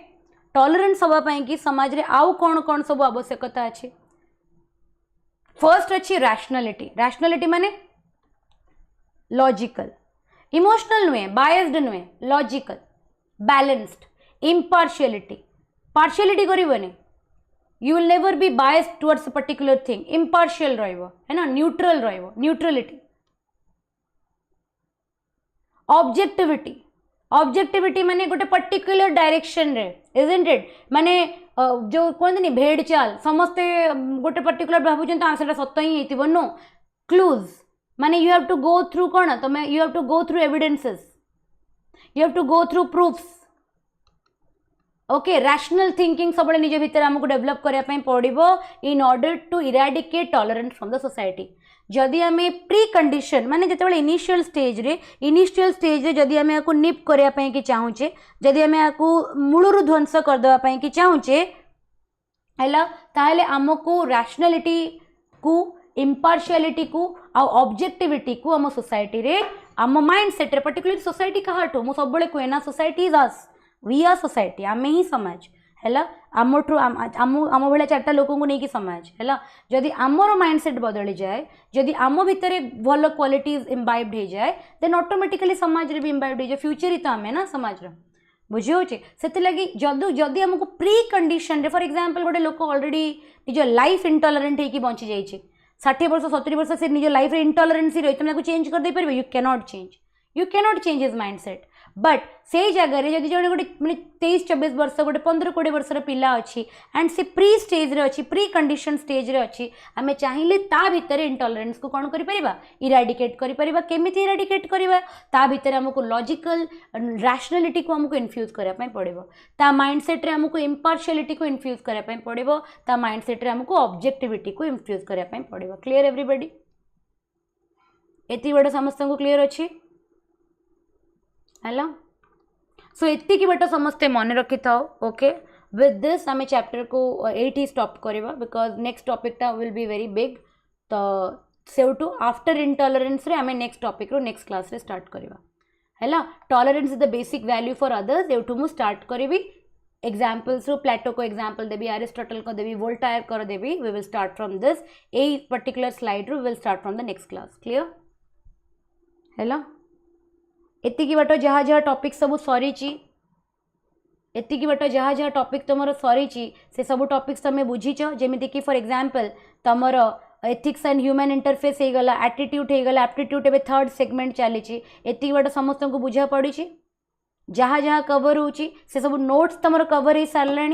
tolerance हवापाई कि समाज रे आउ कौन कौन सब आवश्यकता अच्छे फर्स्ट अच्छी रैशनलिटी रैशनलिटी माने लॉजिकल इमोशनल नुहे बायस्ड नुहे लॉजिकल बैलेंस्ड इम्पार्शियलिटी पार्शियलिटी करिवने you will never be biased towards a particular thing impartial रहिबो है ना न्यूट्रल रहिबो न्यूट्रलिटी ऑब्जेक्टिविटी ऑब्जेक्टिविटी माने गोटे पर्टिकुलर डायरेक्शन रे इजंट इट माने जो कहते भेड़ चाल समस्ते गोटे पर्टिकुलर भावुं से सत ही हो नो क्लूज माने you have to go through कौन तुम you have to go through evidences you have to go through proofs okay rational thinking सब निज भितर आमको डेवलप करने पड़ो in order to eradicate tolerance from the society जदि आम प्री कंडीशन माने जिते इनिशियल स्टेज रे जदि आम या निप करने कि चाहूचे जदि आम या मूलरू ध्वंस करदेवाई कि चाहूचे है ताहले आमको रैशनलिटी को इम्पार्शियलिटी को ऑब्जेक्टिविटी को आम सोसाइटी रे आम माइंडसेट रे पर्टिकुलर सोसाइटी कहाठू मु सब कहे ना society is as we are society आम ही समाज है आम भाया चार्टा लोक नहीं समाज है जदि आमर माइंडसेट बदली जाए जदि आम भितर भल क्वालिटीज इम्बाइब्ड हो जाए देन ऑटोमेटिकली समाज रे भी इम्बाइब्ड हो जाए फ्यूचर ही तो आम ना समाज बुझे से लगी जदि आमको प्री कंडीशन फॉर एग्जांपल गोटे लोक ऑलरेडी निज लाइफ इंटॉलरेंट होगी बंची जाइए 60 वर्ष 70 वर्ष से निज लाइफ इंटॉलरेंस रही तुम चेंज कर दे पार you cannot change his mindset but से जगह जब जो गोटे मैंने 23-24 वर्ष गोटे 15-20 वर्षर पिला अच्छी एंड से प्री स्टेज रे अच्छी प्री कंडीशन स्टेज रे अच्छी आम चाहिए ता भितर इंटॉलरेंस को कौन करिपरिबा इराडिकेट करिपरिबा केमिति इराडिकेट करिबा ता भितर हमको लॉजिकल रैशनलिटी को हमको इन्फ्यूज करबा पई पड़िबो ता माइंडसेट रे हमको इम्पार्शियलिटी को इन्फ्यूज करबा पई पड़िबो ता माइंडसेट रे हमको ऑब्जेक्टिविटी को इन्फ्यूज करबा पई पड़िबो क्लियर एवरीबॉडी एति बड़ समस्त को क्लियर अच्छी है सो एति बट समस्ते मन रखी था ओके विथ दिस आम चैप्टर को एटी स्टॉप करवा बिकॉज नेक्स्ट टॉपिकटा विल बी वेरी बिग तो सेउटू आफ्टर इंटॉलरेंस रे आम नेक्स्ट टॉपिक रो नेक्स्ट क्लास रे स्टार्ट करवा है tolerance is the basic value for others एवटू मु स्टार्ट करी एग्जाम्पल्स रो प्लेटो को एग्जाम्पल देवी एरिस्टोटल को देवी वोल्टायर कर देवी we will start from this a particular slide रू will start from the next class clear है एतिकी बाट जहाँ जहाँ टॉपिक सब सरी एतिकी बाट जहाँ जहाँ टॉपिक तुम सरी से सब टॉपिक्स तुम बुझीच जमीती कि फॉर एग्जांपल तुमर एथिक्स एंड ह्यूमन इंटरफेस हो गला एटीट्यूड हो गला एप्टीट्यूड एवं थर्ड सेगमेंट चली एतिकी बाट समस्त को बुझा पड़ी जहाँ जहाँ कवर होची से सब नोट्स तुम कवर हो सारे